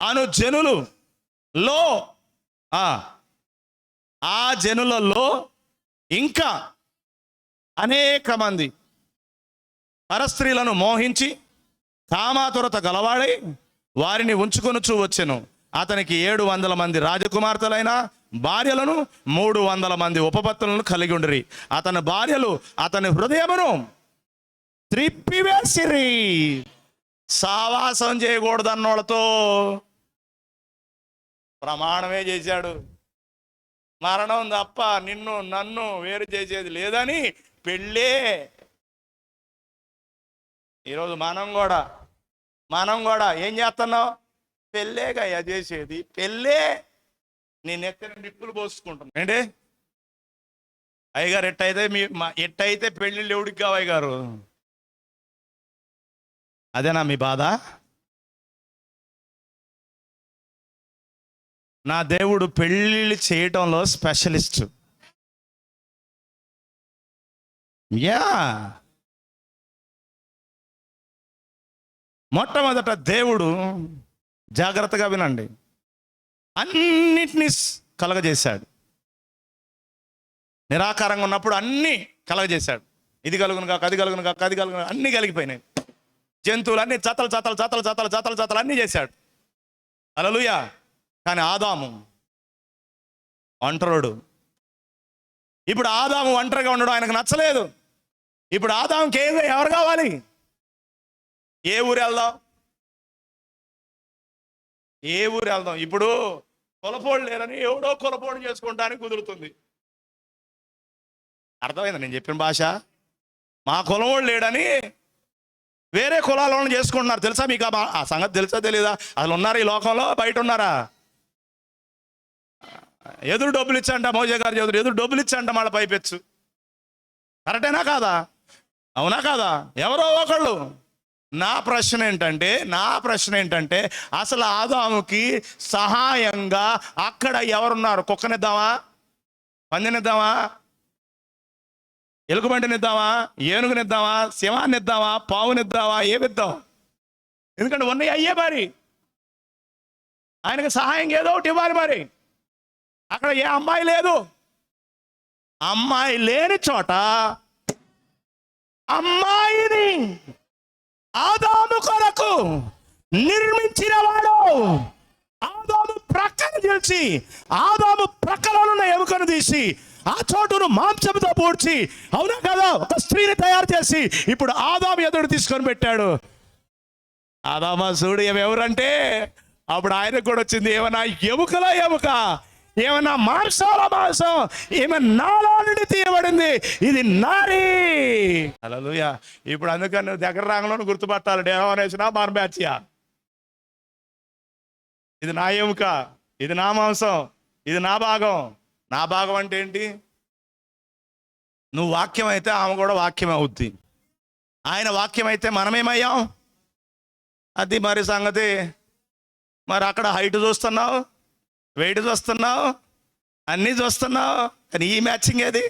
అను జనులలో, ఆ జనులలో ఇంకా అనేక మంది పరస్త్రీలను మోహించి కామాతురత గలవాడై వారిని ఉంచుకొనుచూ వచ్చెను. అతనికి 700 మంది రాజకుమార్తెలైన భార్యలను 300 మంది ఉపపత్తులను కలిగి ఉండిరి. అతని భార్యలు అతని హృదయమును త్రిప్పివేసిరి. సావాసం చేయకూడదన్నోళ్ళతో ప్రమాణమే చేశాడు. మరణం తప్ప నిన్ను నన్ను వేరు చేసేది లేదని పెళ్ళే. ఈరోజు మనం కూడా ఏం చేస్తున్నావు? పెళ్ళేగా చేసేది. పెళ్ళే. నేను ఎక్కడ నిప్పులు పోసుకుంటున్నా ఏంటి అయ్యగారు? ఎట్టయితే పెళ్ళిళ్ళు ఎవడికి కావు అయ్యగారు? అదేనా మీ బాధ? నా దేవుడు పెళ్ళిళ్ళు చేయటంలో స్పెషలిస్ట్. యా, మొట్టమొదట దేవుడు, జాగ్రత్తగా వినండి, అన్నిటినీ కలగజేశాడు. నిరాకారంగా ఉన్నప్పుడు అన్నీ కలగజేశాడు. ఇది కలుగును కాక, అది కలుగును కాక, అది కలుగును, అన్నీ కలిగిపోయినాయి. జంతువులన్నీ చతలు చతలు చతలు చతలు చతలు చతలు అన్నీ చేశాడు. హల్లెలూయా. కానీ ఆదాము ఒంటరోడు. ఇప్పుడు ఆదాము ఒంటరిగా ఉండడం ఆయనకు నచ్చలేదు. ఇప్పుడు ఆదాముకి ఎవరు కావాలి? ఏ ఊరు వెళ్దాం? ఏ ఊరు వెళ్దాం? ఇప్పుడు కులపోడు లేరని ఎవడో కులపోడు చేసుకుంటానికి కుదురుతుంది. అర్థమైంది నేను చెప్పిన భాష? మా కులవాడు లేడని వేరే కులాలను చేసుకుంటున్నారు. తెలుసా మీకు ఆ సంగతి? తెలుసా తెలీదా? అసలు ఉన్నారా ఈ లోకంలో? బయట ఉన్నారా? ఎదురు డబ్బులు ఇచ్చంట, మోజే గారు ఎదురు డబ్బులు ఇచ్చంట, మళ్ళీ పైపెచ్చు. కరెక్టేనా కాదా? అవునా కాదా? ఎవరో ఒకళ్ళు. నా ప్రశ్న ఏంటంటే అసలు ఆదాముకి సహాయంగా అక్కడ ఎవరున్నారు? కుక్కనిద్దామా? పందినిద్దామా? ఎలుగుబంటినిద్దామా? ఏనుగునిద్దామా? సింహాన్నిద్దామా? పావునిద్దామా? ఏమిద్దాం? ఎందుకంటే ఉన్నాయి అయ్యే. మరి ఆయనకు సహాయం ఏదో ఒకటి ఇవ్వాలి. మరి అక్కడ ఏ అమ్మాయి లేదు. అమ్మాయి లేని చోట అమ్మాయిని ఆదాము కొరకు నిర్మించిన వాడు ఆదాము ప్రక్కన చేసి, ఆదాము ప్రక్కన ఉన్న ఎముకను తీసి ఆ చోటును మాంసంతో పూడ్చి, అవునా కదా, ఒక స్త్రీని తయారు చేసి ఇప్పుడు ఆదాము ఎదురు తీసుకొని పెట్టాడు. ఆదామా చూడు ఎవరంటే అప్పుడు ఆయనకు కూడా వచ్చింది. ఏమన్నా ఎముకల ఎముక, ఏమన్నా మాంసాల మాంసం, ఏమన్నా నాలో నుండి తీయబడింది, ఇది నారీ. హల్లెలూయా. ఇప్పుడు అందుకని నువ్వు దగ్గర రాగలను గుర్తుపట్టాలి. డేవనేసినా మార్బ్యాచియా, ఇది నా ఎముక, ఇది నా మాంసం, ఇది నా భాగం. నా భాగం అంటే ఏంటి? నువ్వు వాక్యం అయితే ఆమె కూడా వాక్యం అవుద్ది. ఆయన వాక్యం అయితే మనమేమయ్యాం? అది మరి సంగతి. మరి అక్కడ హైట్ చూస్తున్నావు, వెయిట్ చూస్తున్నావు, అన్నీ చూస్తున్నావు, కానీ ఈ మ్యాచింగ్ ఏది?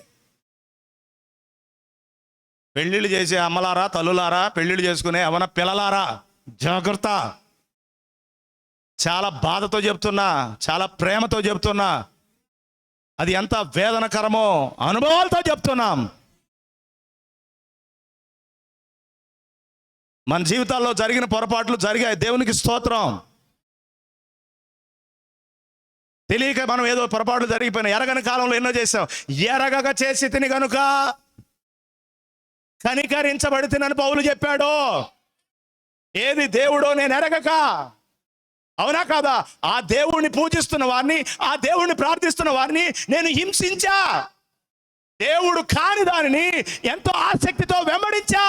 పెళ్ళిళ్ళు చేసే అమ్మలారా, తల్లులారా, పెళ్ళిళ్ళు చేసుకునే అవన పిల్లలారా, జాగ్రత్త. చాలా బాధతో చెప్తున్నా, చాలా ప్రేమతో చెప్తున్నా. అది ఎంత వేదనకరమో అనుభవాలతో చెప్తున్నాం. మన జీవితాల్లో జరిగిన పొరపాట్లు జరిగాయి, దేవునికి స్తోత్రం. తెలియక మనం ఏదో పొరపాట్లు జరిగిపోయినాయి. ఎరగని కాలంలో ఎన్నో చేసాం. ఎరగక చేసి తిని కనుక కనికరించబడి తినని పౌలు చెప్పాడు. ఏది దేవుడో నేను ఎరగక, అవునా కాదా? ఆ దేవుణ్ణి పూజిస్తున్న వారిని, ఆ దేవుణ్ణి ప్రార్థిస్తున్న వారిని నేను హింసించా. దేవుడు కాని దానిని ఎంతో ఆసక్తితో వెంబడించా.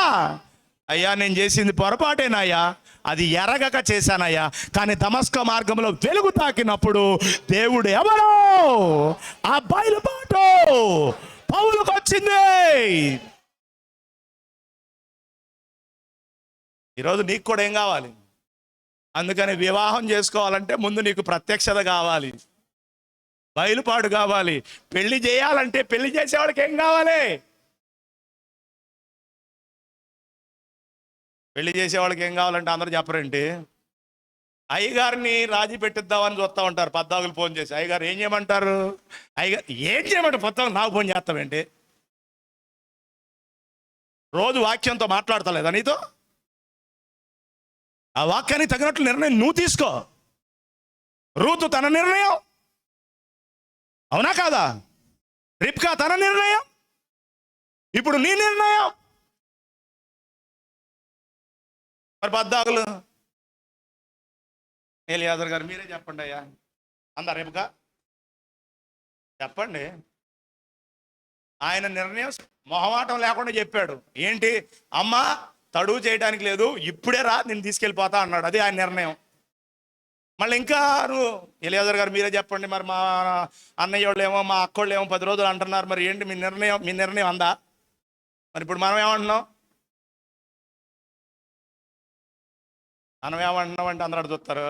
అయ్యా నేను చేసింది పొరపాటేనాయ్యా, అది ఎరగక చేశానయ్యా. కానీ దమస్క మార్గంలో వెలుగు తాకినప్పుడు దేవుడు ఎవరో ఆ బయలుపాటు పౌలుకు వచ్చింది. ఈరోజు నీకు కూడా ఏం కావాలి? అందుకని వివాహం చేసుకోవాలంటే ముందు నీకు ప్రత్యక్షత కావాలి, బయలుపాటు కావాలి. పెళ్లి చేయాలంటే పెళ్లి చేసేవాడికి ఏం కావాలి? పెళ్లి చేసేవాళ్ళకి ఏం కావాలంటే అందరూ చెప్పరేంటి? అయ్యగారిని రాజీ పెట్టిద్దామని చూస్తూ ఉంటారు. పద్దాకులు ఫోన్ చేసి అయ్యగారు ఏం చేయమంటారు? అయ్యగారు ఏం చేయమంటారు? పొద్దుకు నాకు ఫోన్ చేస్తావేంటి? రోజు వాక్యంతో మాట్లాడతలేదా నీతో? ఆ వాక్యానికి తగినట్లు నిర్ణయం నువ్వు తీసుకో. రూతు తన నిర్ణయం, అవునా కాదా? రిబ్కా తన నిర్ణయం, ఇప్పుడు నీ నిర్ణయం. మరి పద్దాకులు ఎలియాజర్ గారు మీరే చెప్పండి అయ్యా అందరు రిబ్కా చెప్పండి. ఆయన నిర్ణయం మొహమాటం లేకుండా చెప్పాడు. ఏంటి? అమ్మ తడువు చేయడానికి లేదు, ఇప్పుడే రా, నేను తీసుకెళ్ళిపోతా అన్నాడు. అది ఆయన నిర్ణయం. మళ్ళీ ఇంకా నువ్వు ఎలియాజర్ గారు మీరే చెప్పండి. మరి మా అన్నయ్య వాళ్ళు ఏమో, మా అక్కోళ్ళు ఏమో 10 రోజులు అంటున్నారు. మరి ఏంటి మీ నిర్ణయం అందా? మరి ఇప్పుడు మనం ఏమంటున్నాం అంటే అందరూ చూస్తారు.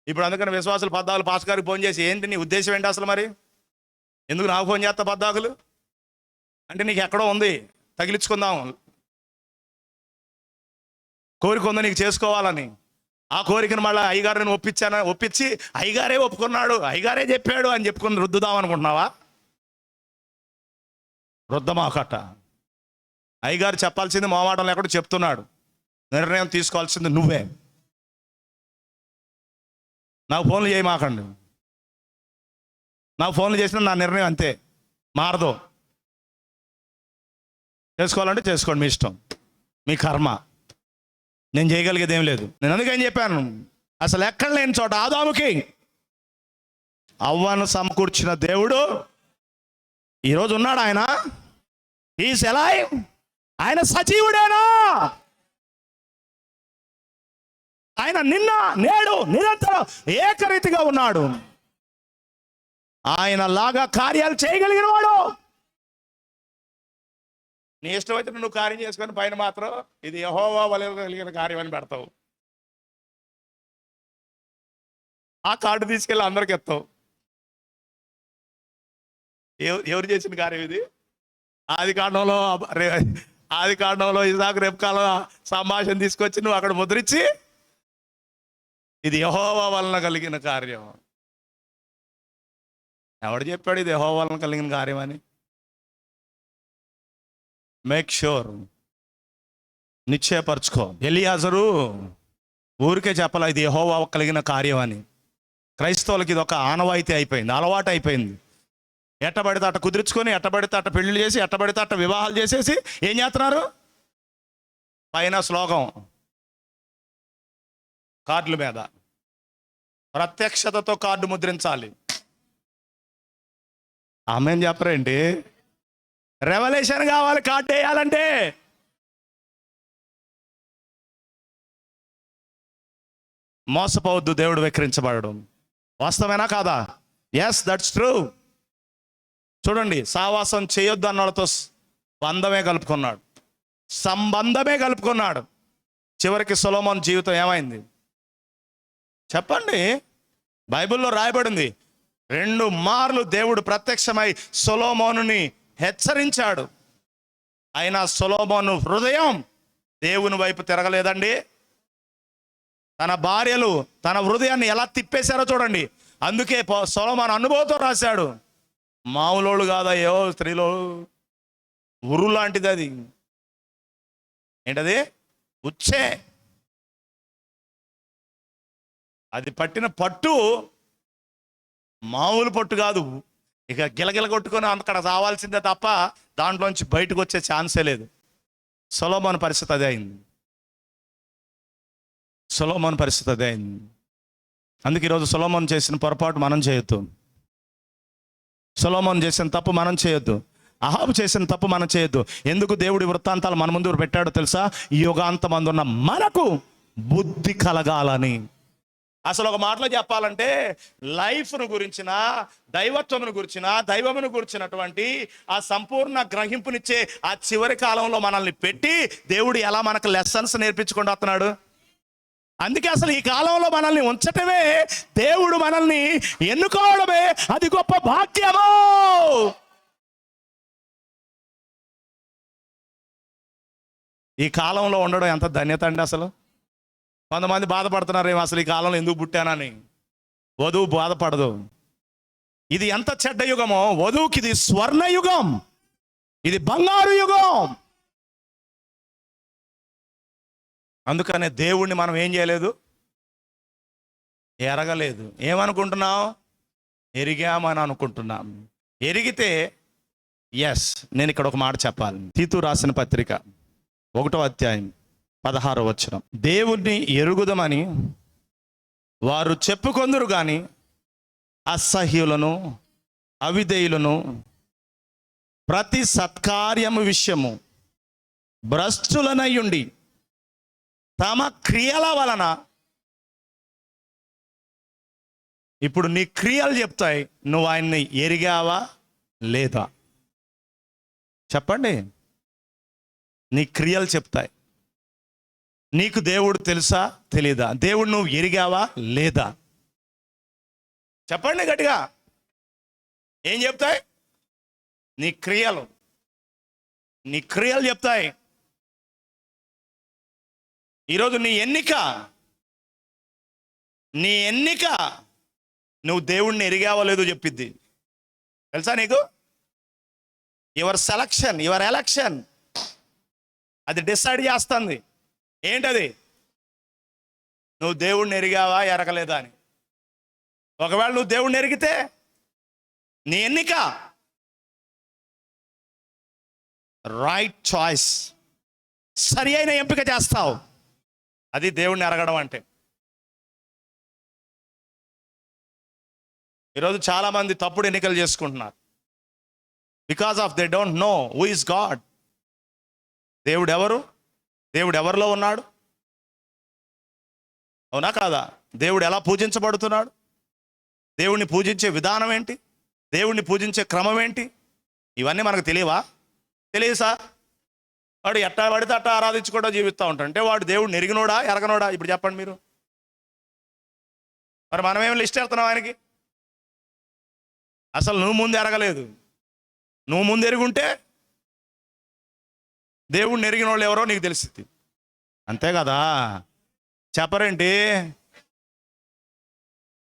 ఇప్పుడు అందుకని విశ్వాసులు పద్దాకులు పాస్ గారికి ఫోన్ చేసి, ఏంటి నీ ఉద్దేశం ఏంటి అసలు, మరి ఎందుకు నాకు ఫోన్ చేస్తా పద్దాకులు అంటే, నీకు ఎక్కడో ఉంది తగిలించుకుందాం, కోరిక ఉందో నీకు చేసుకోవాలని. ఆ కోరికను మళ్ళీ అయ్యగారిని ఒప్పించి అయ్యగారే ఒప్పుకున్నాడు, అయ్యగారే చెప్పాడు అని చెప్పుకుని రుద్దుదాం అనుకుంటున్నావా? రుద్దమాకట. అయ్యగారు చెప్పాల్సింది మోమాటం లేకుండా చెప్తున్నాడు. నిర్ణయం తీసుకోవాల్సింది నువ్వే. నాకు ఫోన్లు చేయమాకండి. నాకు ఫోన్లు చేసిన నా నిర్ణయం అంతే, మారదు. చేసుకోవాలంటే చేసుకోండి, మీ ఇష్టం, మీ కర్మ. నేను చేయగలిగేది ఏం లేదు. నేను అందుకని చెప్పాను, అసలు ఎక్కడ లేని చోట ఆదాముకి అవ్వను సమకూర్చిన దేవుడు ఈరోజు ఉన్నాడు. ఆయన ఈజ్ అలైవ్. ఆయన సజీవుడేనా? ఆయన నిన్న నేడు నిరంతరం ఏకరీతిగా ఉన్నాడు. ఆయన లాగా కార్యాలు చేయగలిగిన వాడు. నీ ఇష్టమైతే నువ్వు కార్యం చేసుకొని పైన మాత్రం ఇది యెహోవా వలె కలిగిన కార్యం అని పెడతావు. ఆ కార్డు తీసుకెళ్ళి అందరికి ఎత్తావు. ఎవరు చేసిన కార్యం ఇది? ఆది కాండంలో ఇసాకు రెబ్కాల సంభాషణ తీసుకొచ్చి నువ్వు అక్కడ ముద్రించి, ఇది యెహోవా వలన కలిగిన కార్యం. ఎవడు చెప్పాడు ఇది యెహోవా వలన కలిగిన కార్యం అని? Make sure, నిశ్చయపరచుకో. ఎలియాజరు ఊరికే చెప్పాల ఇది యెహోవా కలిగిన కార్యం అని. క్రైస్తవులకి ఇది ఒక ఆనవాయితీ అయిపోయింది, అలవాటు అయిపోయింది. ఎట్టబడితే అట్ట కుదుర్చుకొని, ఎట్టబడితే అట్ట పెళ్లి చేసి, ఎట్టబడితే అట్ట వివాహాలు చేసేసి ఏం చేస్తున్నారు? పైన శ్లోకం కార్డుల మీద ప్రత్యక్షతతో కార్డు ముద్రించాలి. ఆమెన్ చెప్పరేంటి? రెవల్యూషన్ కావాలి కార్డు వేయాలంటే. మోసపోవద్దు, దేవుడు వెక్కిరించబడడం. వాస్తవేనా కాదా? Yes, that's true. చూడండి, సావాసం చేయొద్దు అన్న వాళ్ళతో బంధమే కలుపుకున్నాడు, సంబంధమే కలుపుకున్నాడు. చివరికి సొలొమోను జీవితం ఏమైంది చెప్పండి? బైబిల్లో రాయబడింది, 2 మార్లు దేవుడు ప్రత్యక్షమై సొలొమోనుని హెచ్చరించాడు. అయినా సొలొమోను హృదయం దేవుని వైపు తిరగలేదండి. తన భార్యలు తన హృదయాన్ని ఎలా తిప్పేశారో చూడండి. అందుకే సొలొమోను అనుభవంతో రాశాడు, మామూలోళ్ళు కాదయ్యో స్త్రీలో ఉరు లాంటిది అది. ఏంటది? ఉచ్చే. అది పట్టిన పట్టు మామూలు పట్టు కాదు. ఇక గిలగిల కొట్టుకొని అక్కడ రావాల్సిందే తప్ప దాంట్లోంచి బయటకు వచ్చే ఛాన్సే లేదు. సొలొమోను పరిస్థితి అదే అయింది. సొలొమోను పరిస్థితి అదే అయింది. అందుకే ఈరోజు సొలొమోను చేసిన పొరపాటు మనం చేయొద్దు. సొలొమోను చేసిన తప్పు మనం చేయొద్దు. అహాబు చేసిన తప్పు మనం చేయొద్దు. ఎందుకు దేవుడి వృత్తాంతాలు మన ముందు పెట్టాడో తెలుసా? ఈ యుగాంతమందున్న మనకు బుద్ధి కలగాలని. అసలు ఒక మాటలో చెప్పాలంటే, లైఫ్ను గురించిన, దైవత్వమును గురించిన, దైవమును గురించినటువంటి ఆ సంపూర్ణ గ్రహింపునిచ్చే ఆ చివరి కాలంలో మనల్ని పెట్టి దేవుడు ఎలా మనకు లెసన్స్ నేర్పించుకుంటూ వస్తున్నాడు. అందుకే అసలు ఈ కాలంలో మనల్ని ఉంచటమే, దేవుడు మనల్ని ఎన్నుకోవడమే అది గొప్ప భాగ్యము. ఈ కాలంలో ఉండడం ఎంత ధన్యత అండి. అసలు కొంతమంది బాధపడుతున్నారేమో, అసలు ఈ కాలంలో ఎందుకు పుట్టానని. వధువు బాధపడదు. ఇది ఎంత చెడ్డ యుగమో, వధువుకి ఇది స్వర్ణయుగం, ఇది బంగారు యుగం. అందుకనే దేవుణ్ణి మనం ఏం చేయలేదు, ఎరగలేదు. ఏమనుకుంటున్నాం? ఎరిగామని అనుకుంటున్నాం. ఎరిగితే ఎస్, నేను ఇక్కడ ఒక మాట చెప్పాలి. తీతు రాసిన పత్రిక 1వ అధ్యాయం 16వ వచనం. దేవుణ్ణి ఎరుగుదమని వారు చెప్పుకొందురు కానీ అసహ్యులను, అవిధేయులను, ప్రతి సత్కార్యము విషయము భ్రష్టులనయ్యుండి తమ క్రియల వలన. ఇప్పుడు నీ క్రియలు చెప్తాయి నువ్వు ఆయన్ని ఎరిగావా లేదా. చెప్పండి, నీ క్రియలు చెప్తాయి నీకు దేవుడు తెలుసా తెలీదా, దేవుడు నువ్వు ఎరిగావా లేదా. చెప్పండి గట్టిగా. ఏం చెప్తాయి? నీ క్రియలు చెప్తాయి. ఈరోజు నీ ఎన్నిక నువ్వు దేవుణ్ణి ఎరిగావో లేదో చెప్పిద్ది. తెలుసా నీకు? యువర్ సెలక్షన్, యువర్ ఎలక్షన్, అది డిసైడ్ చేస్తుంది. ఏంటది? నువ్వు దేవుణ్ణి ఎరిగావా ఎరగలేదా అని. ఒకవేళ నువ్వు దేవుణ్ణి ఎరిగితే నీ ఎన్నిక రైట్ చాయిస్, సరి అయిన ఎంపిక చేస్తావు. అది దేవుణ్ణి ఎరగడం అంటే. ఈరోజు చాలామంది తప్పుడు ఎన్నికలు చేసుకుంటున్నారు. Because of they don't know who is God. దేవుడు ఎవరు? దేవుడు ఎవరిలో ఉన్నాడు? అవునా కాదా? దేవుడు ఎలా పూజించబడుతున్నాడు? దేవుణ్ణి పూజించే విధానం ఏంటి? దేవుణ్ణి పూజించే క్రమం ఏంటి? ఇవన్నీ మనకు తెలియవా? తెలియదు సార్. వాడు ఎట్టా పడితే అట్టా ఆరాధించుకుంటూ జీవిస్తూ ఉంటాడు. అంటే వాడు దేవుడిని ఎరిగినోడా ఎరగనోడా? ఇప్పుడు చెప్పండి మీరు. మరి మనమేమి లిస్ట్ వెళ్తున్నాం ఆయనకి? అసలు నువ్వు ముందు ఎరగలేదు. నువ్వు ముందు ఎరుగుంటే దేవుడిని ఎరిగిన వాళ్ళు ఎవరో నీకు తెలిసింది. అంతే కదా? చెప్పరేంటి?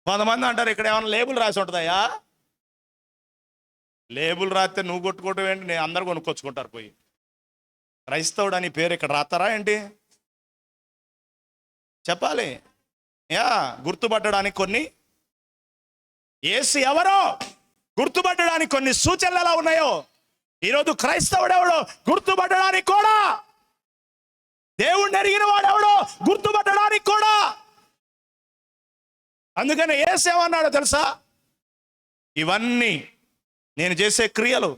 కొంతమంది అంటారు ఇక్కడ ఏమైనా లేబుల్ రాసి ఉంటుందయ్యా. లేబుల్ రాస్తే నువ్వు కొట్టుకోవటం ఏంటి? నేను అందరు కొనుక్కొచ్చుకుంటారు పోయి. క్రైస్తవుడు అని పేరు ఇక్కడ రాస్తారా ఏంటి? చెప్పాలి. గుర్తుపట్టడానికి కొన్ని, యేసు ఎవరో గుర్తుపట్టడానికి కొన్ని సూచనలు ఎలా ఉన్నాయో ఈరోజు క్రైస్తవుడు ఎవడో గుర్తుపట్టడానికి కూడా, దేవుణ్ణి ఎరిగిన వాడు ఎవడో గుర్తుపట్టడానికి కూడా. అందుకని యేసు ఏమన్నాడో తెలుసా? ఇవన్నీ నేను చేసే క్రియలు,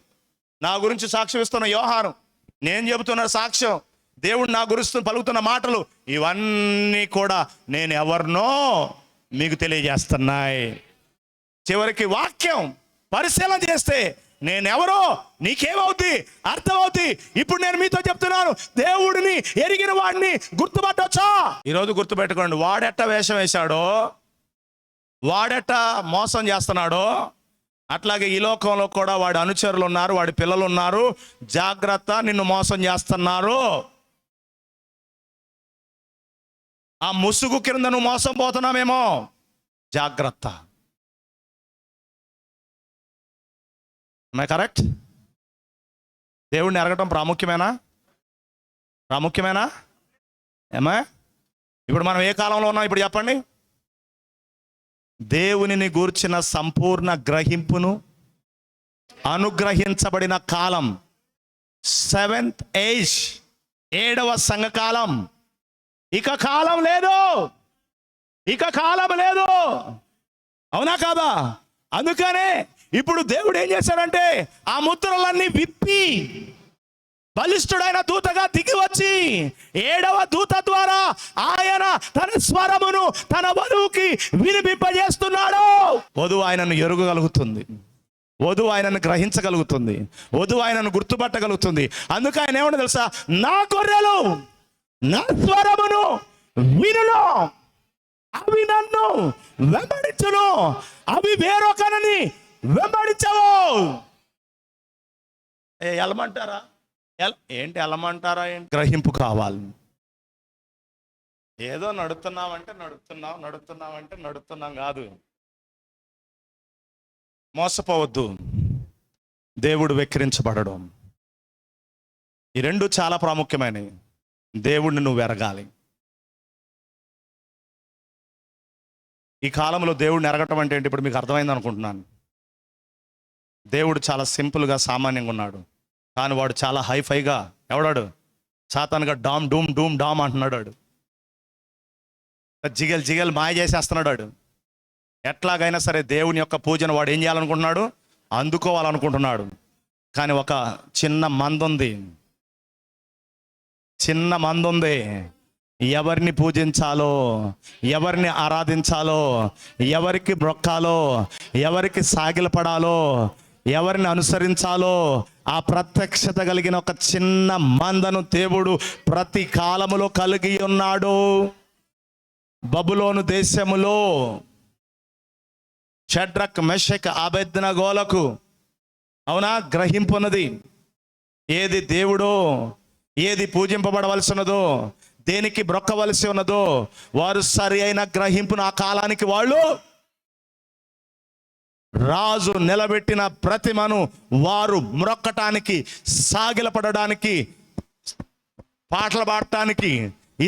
నా గురించి సాక్ష్యం ఇస్తున్న యోహాను, నేను చెబుతున్న సాక్ష్యం, దేవుడు నా గురించి పలుకుతున్న మాటలు, ఇవన్నీ కూడా నేను ఎవరినో మీకు తెలియజేస్తున్నాయి. చివరికి వాక్యం పరిశీలన చేస్తే నేనెవరో నీకేమవుద్ది? అర్థమవుద్ది. ఇప్పుడు నేను మీతో చెప్తున్నాను, దేవుడిని ఎరిగిన వాడిని గుర్తుపట్టొచ్చా? ఈరోజు గుర్తుపెట్టుకోండి. వాడెట్ట వేషం వేశాడో, వాడెట్ట మోసం చేస్తున్నాడో, అట్లాగే ఈ లోకంలో కూడా వాడి అనుచరులు ఉన్నారు, వాడి పిల్లలు ఉన్నారు. జాగ్రత్త, నిన్ను మోసం చేస్తున్నారు. ఆ ముసుగు కింద నువ్వు మోసం పోతున్నామేమో, జాగ్రత్త. కరెక్ట్? దేవుణ్ణి ఎరగటం ప్రాముఖ్యమేనా? ఏమా? ఇప్పుడు మనం ఏ కాలంలో ఉన్నాం? ఇప్పుడు చెప్పండి. దేవునిని గూర్చిన సంపూర్ణ గ్రహింపును అనుగ్రహించబడిన కాలం, 7th ఏజ్, 7వ సంఘకాలం. ఇక కాలం లేదు. అవునా కాదా? అందుకనే ఇప్పుడు దేవుడు ఏం చేశాడంటే ఆ ముద్రలన్నీ విప్పి బలిష్ఠుడైన దూతగా దిగి వచ్చి 7వ దూత ద్వారా ఆయన తన స్వరమును తన వధువుకి వినిపింపజేస్తున్నాడు. వధువు ఆయనను ఎరుగగలుగుతుంది, వధువు ఆయనను గ్రహించగలుగుతుంది, వధువు ఆయనను గుర్తుపట్టగలుగుతుంది. అందుకు ఆయన ఏమన్నా తెలుసా? నా గొర్రెలు నా స్వరమును వినును, అవి నన్ను వెంబడించును, అవి వేరొకరిని వెంబడించవు. ఎలమంటారా? ఏంటి ఎలమంటారా? ఏంటి? గ్రహింపు కావాలి. ఏదో నడుస్తున్నాం కాదు. మోసపోవద్దు. దేవుడు వెక్కిరించబడడం, ఈ రెండు చాలా ప్రాముఖ్యమైనవి. దేవుడిని నువ్వు ఎరగాలి. ఈ కాలంలో దేవుడిని ఎరగటం అంటే ఏంటి? ఇప్పుడు మీకు అర్థమైంది అనుకుంటున్నాను. దేవుడు చాలా సింపుల్గా సామాన్యంగా ఉన్నాడు, కానీ వాడు చాలా హైఫైగా ఎవడాడు? సాతానుగా డామ్ డూమ్ డూమ్ డామ్ అంటున్నాడు. జిగల్ మాయ చేసేస్తున్నాడు. ఎట్లాగైనా సరే దేవుని యొక్క పూజను వాడు ఏం చేయాలనుకుంటున్నాడు? అందుకోవాలనుకుంటున్నాడు. కానీ ఒక చిన్న మంద ఉంది. ఎవరిని పూజించాలో, ఎవరిని ఆరాధించాలో, ఎవరికి మొక్కాలో, ఎవరికి సాగిలపడాలో, ఎవరిని అనుసరించాలో ఆ ప్రత్యక్షత కలిగిన ఒక చిన్న మందను దేవుడు ప్రతి కాలములో కలిగి ఉన్నాడు. బబులోను దేశములో షడ్రక్ మెషక్ అబేద్నెగోలకు అవునా గ్రహింపున్నది. ఏది దేవుడో, ఏది పూజింపబడవలసి ఉన్నదో, దేనికి బ్రొక్కవలసి ఉన్నదో వారు సరి అయిన గ్రహింపును ఆ కాలానికి వాళ్ళు రాజు నిలబెట్టిన ప్రతిమను వారు మ్రొక్కటానికి, సాగిలపడడానికి, పాటలు పాడటానికి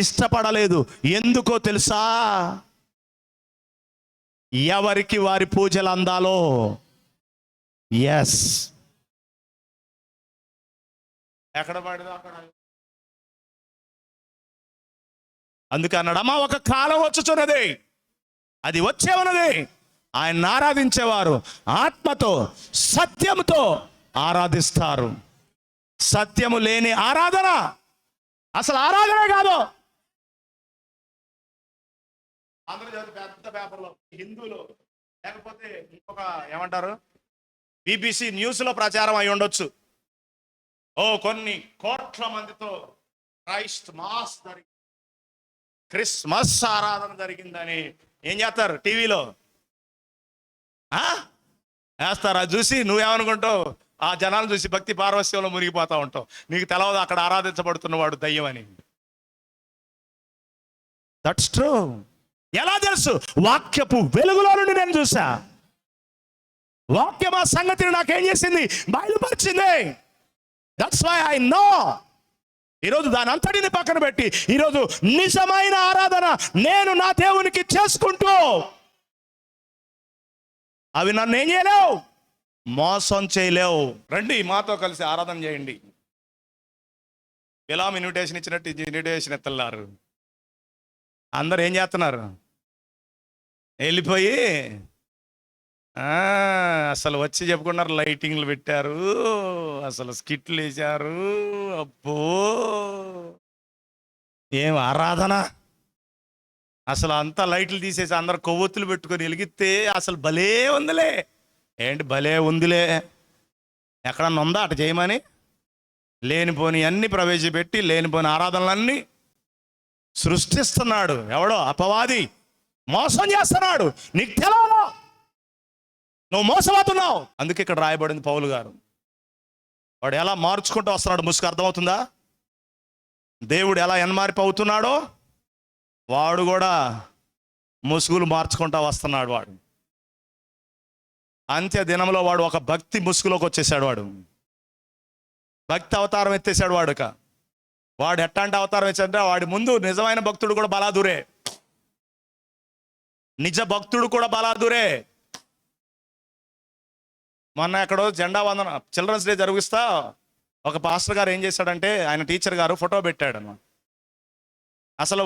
ఇష్టపడలేదు. ఎందుకో తెలుసా? ఎవరికి వారి పూజలు అందాలో. ఎస్, ఎక్కడ పడదో అక్కడ. అందుకే అన్నాడు, అమ్మా ఒక కాలం వచ్చుచున్నది, అది వచ్చే ఉన్నది, ఆయన ఆరాధించేవారు ఆత్మతో సత్యముతో ఆరాధిస్తారు. సత్యము లేని ఆరాధన అసలు ఆరాధనే కాదు. ఆంధ్రజ్యోతి పెద్ద పేపర్లో, హిందూలో, లేకపోతే ఇంకొక ఏమంటారు BBC న్యూస్లో ప్రచారం అయి ఉండొచ్చు. కొన్ని కోట్ల మందితో క్రిస్మస్ ఆరాధన జరిగిందని ఏం చేస్తారు టీవీలో వేస్తారు. అది చూసి నువ్వేమనుకుంటావు? ఆ జనాలు చూసి భక్తి పారవస్యంలో మునిగిపోతా ఉంటావు. నీకు తెలవదు అక్కడ ఆరాధించబడుతున్నవాడు దయ్యమని. That's true. ఎలా తెలుసు? వాక్యపు వెలుగులో నుండి నేను చూసా. వాక్యం ఆ సంగతిని నాకేం చేసింది? బయలుపరిచింది. That's why I know. ఈరోజు దాని అంతటిని పక్కన పెట్టి ఈరోజు నిజమైన ఆరాధన నేను నా దేవునికి చేసుకుంటూ అవి నన్ను ఏం చేయలేవు, మోసం చేయలేవు. రండి మాతో కలిసి ఆరాధన చేయండి. ఇలా ఇన్విటేషన్ ఇచ్చినట్టు ఇన్విటేషన్ ఎత్తన్నారు. అందరు ఏం చేస్తున్నారు? వెళ్ళిపోయి అసలు వచ్చి చెప్పుకున్నారు, లైటింగ్లు పెట్టారు, అసలు స్కిట్లు వేశారు. అబ్బో ఏం ఆరాధన! అసలు అంతా లైట్లు తీసేసి అందరు కొవ్వొత్తులు పెట్టుకొని వెలిగిస్తే అసలు భలే ఉందిలే. ఏంటి భలే ఉందిలే? ఎక్కడన్నా ఉందా అటు చేయమని? లేనిపోని అన్ని ప్రవేశపెట్టి లేనిపోని ఆరాధనలన్నీ సృష్టిస్తున్నాడు. ఎవడో అపవాది మోసం చేస్తున్నాడు. నీకు తెలవదు, నువ్వు మోసపోతున్నావు. అందుకే ఇక్కడ రాయబడింది పౌలు గారు. వాడు ఎలా మార్చుకుంటూ వస్తున్నాడు ముసుగు అర్థమవుతుందా? దేవుడు ఎలా ఎన్మార్పు అవుతున్నాడో వాడు కూడా ముసుగులు మార్చుకుంటూ వస్తున్నాడు. వాడు అంత్య దినంలో వాడు ఒక భక్తి ముసుగులోకి వచ్చేసాడు. వాడు భక్తి అవతారం ఎత్తేసాడు. వాడు ఎట్లాంటి అవతారం ఎత్తాడంటే వాడి ముందు నిజమైన భక్తుడు కూడా బలాదురే. నిజ భక్తుడు కూడా బలాదురే. మొన్న ఎక్కడో జెండా వందన చిల్డ్రన్స్ డే జరిగిస్తా ఒక పాస్టర్ గారు ఏం చేశాడంటే, ఆయన టీచర్ గారు ఫోటో పెట్టాడు అన్నమాట. అసలు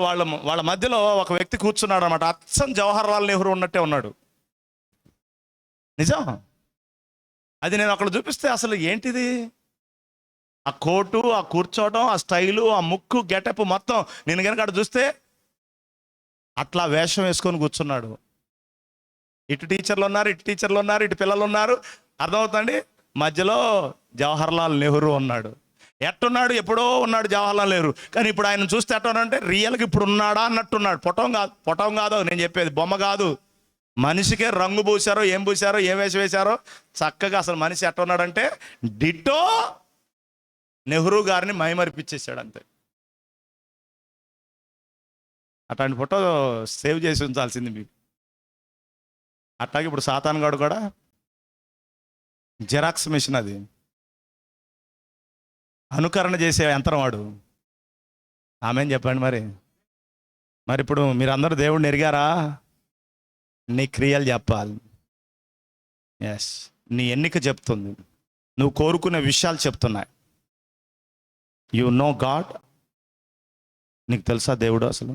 వాళ్ళ మధ్యలో ఒక వ్యక్తి కూర్చున్నాడు అనమాట. అచ్చం జవహర్లాల్ నెహ్రూ ఉన్నట్టే ఉన్నాడు. నిజం. అది నేను అక్కడ చూపిస్తే అసలు ఏంటిది? ఆ కోటు, ఆ కూర్చోవడం, ఆ స్టైలు, ఆ ముక్కు, గెటప్ మొత్తం నేను కనుక అక్కడ చూస్తే అట్లా వేషం వేసుకొని కూర్చున్నాడు. ఇటు టీచర్లు ఉన్నారు, ఇటు టీచర్లు ఉన్నారు, ఇటు పిల్లలు ఉన్నారు. అర్థమవుతుంది. మధ్యలో జవహర్లాల్ నెహ్రూ ఉన్నాడు. ఎట్టున్నాడు? ఎప్పుడో ఉన్నాడు జవహర్లాల్ నెహ్రూ. కానీ ఇప్పుడు ఆయన చూస్తే ఎట్టున్నాడంటే రియల్గా ఇప్పుడు ఉన్నాడా అన్నట్టున్నాడు. పొటం కాదు నేను చెప్పేది, బొమ్మ కాదు. మనిషికే రంగు పూసారో ఏం పూసారో ఏం వేసి వేశారో చక్కగా అసలు మనిషి ఎట్టున్నాడంటే డిట్టో నెహ్రూ గారిని మైమరిపించేశాడు అంతే. అట్లాంటి ఫోటో సేవ్ చేసి ఉంచాల్సింది మీకు. అట్లాగే ఇప్పుడు సాతాన్ గాడు కూడా జెరాక్స్ మిషన్, అది అనుకరణ చేసే యంత్రం వాడు. ఆమెను చెప్పండి. మరి ఇప్పుడు మీరందరూ దేవుడిని ఎరిగారా? నీ క్రియలు చెప్పాలి. ఎస్, నీ ఎన్నిక చెప్తుంది, నువ్వు కోరుకునే విషయాలు చెప్తున్నాయి. You know God. నీకు తెలుసా దేవుడు అసలు?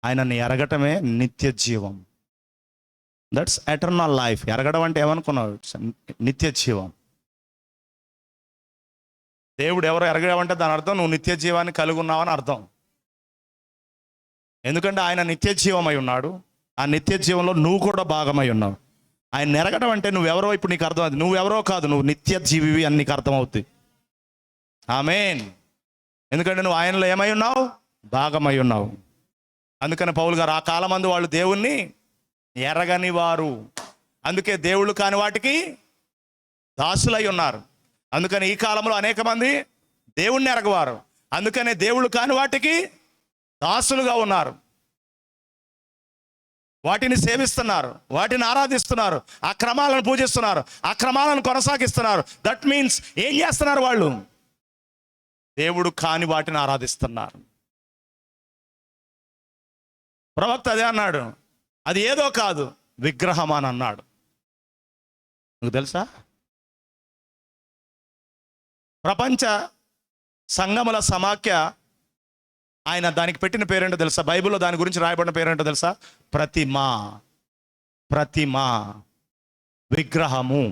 ఆయనని ఎరగటమే నిత్య జీవం. That's eternal life. ఎరగడం అంటే ఏమనుకున్నావు? నిత్య జీవం. దేవుడు ఎవరో ఎరగడమంటే దాని అర్థం నువ్వు నిత్య జీవాన్ని కలిగి ఉన్నావని అర్థం. ఎందుకంటే ఆయన నిత్య జీవమై ఉన్నాడు. ఆ నిత్య జీవంలో నువ్వు కూడా భాగమై ఉన్నావు. ఆయన ఎరగడం అంటే నువ్వెవరో ఇప్పుడు నీకు అర్థం అవుతుంది. నువ్వెవరో కాదు, నువ్వు నిత్య జీవివి అని నీకు అర్థమవుతుంది. ఆమేన్. ఎందుకంటే నువ్వు ఆయనలో ఏమై ఉన్నావు? భాగమై ఉన్నావు. అందుకని పౌలు గారు, ఆ కాలమందు వాళ్ళు దేవుణ్ణి ఎరగని వారు, అందుకే దేవుళ్ళు కాని వాటికి దాసులై ఉన్నారు. అందుకని ఈ కాలంలో అనేక మంది దేవుణ్ణి ఎరగవారు, అందుకనే దేవుళ్ళు కాని వాటికి దాసులుగా ఉన్నారు. వాటిని సేవిస్తున్నారు, వాటిని ఆరాధిస్తున్నారు, అక్రమాలను పూజిస్తున్నారు, అక్రమాలను కొనసాగిస్తున్నారు. దట్ మీన్స్ ఏం చేస్తున్నారు వాళ్ళు? దేవుడు కాని వాటిని ఆరాధిస్తున్నారు. ప్రవక్త అదే అన్నాడు, అది ఏదో కాదు విగ్రహం అని అన్నాడు. మీకు తెలుసా? ప్రపంచ సంఘముల సమాఖ్య ఆయన దానికి పెట్టిన పేరేంటో తెలుసా? బైబిల్లో దాని గురించి రాయబడిన పేరేంటో తెలుసా? ప్రతిమ, విగ్రహము.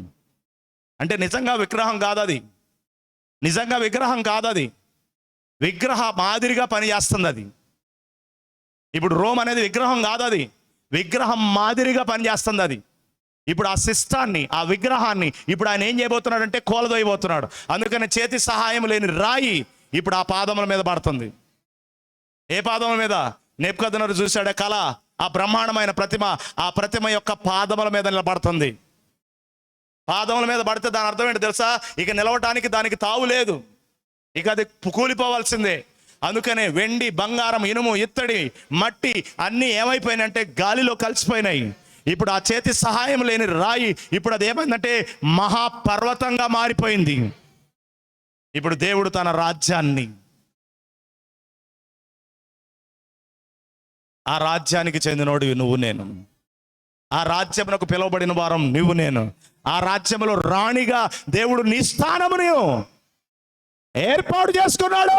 అంటే నిజంగా విగ్రహం కాదు అది, నిజంగా విగ్రహం కాదు అది, విగ్రహ మాదిరిగా పనిచేస్తుంది అది. ఇప్పుడు రోమ్ అనేది విగ్రహం కాదు, అది విగ్రహం మాదిరిగా పనిచేస్తుంది అది. ఇప్పుడు ఆ సిస్టాన్ని, ఆ విగ్రహాన్ని ఇప్పుడు ఆయన ఏం చేయబోతున్నాడు అంటే కూలదోయబోతున్నాడు. అందుకని చేతి సహాయం లేని రాయి ఇప్పుడు ఆ పాదముల మీద పడుతుంది. ఏ పాదముల మీద? నెబుకద్నెజరు చూశాడే కళ, ఆ బ్రహ్మాండమైన ప్రతిమ, ఆ ప్రతిమ యొక్క పాదముల మీద నిలబడుతుంది. పాదముల మీద పడితే దాని అర్థం ఏంటి తెలుసా? ఇక నిలవటానికి దానికి తావు లేదు, ఇక అది కూలిపోవాల్సిందే. అందుకనే వెండి, బంగారం, ఇనుము, ఇత్తడి, మట్టి అన్నీ ఏమైపోయినాయంటే గాలిలో కలిసిపోయినాయి. ఇప్పుడు ఆ చేతి సహాయం లేని రాయి ఇప్పుడు అది ఏమైందంటే మహాపర్వతంగా మారిపోయింది. ఇప్పుడు దేవుడు తన రాజ్యాన్ని, ఆ రాజ్యానికి చెందినోడివి నువ్వు నేను, ఆ రాజ్యమునకు పిలువబడిన వారం నువ్వు నేను, ఆ రాజ్యములో రాణిగా దేవుడు నీ స్థానమును ఏర్పాటు చేసుకున్నాడు.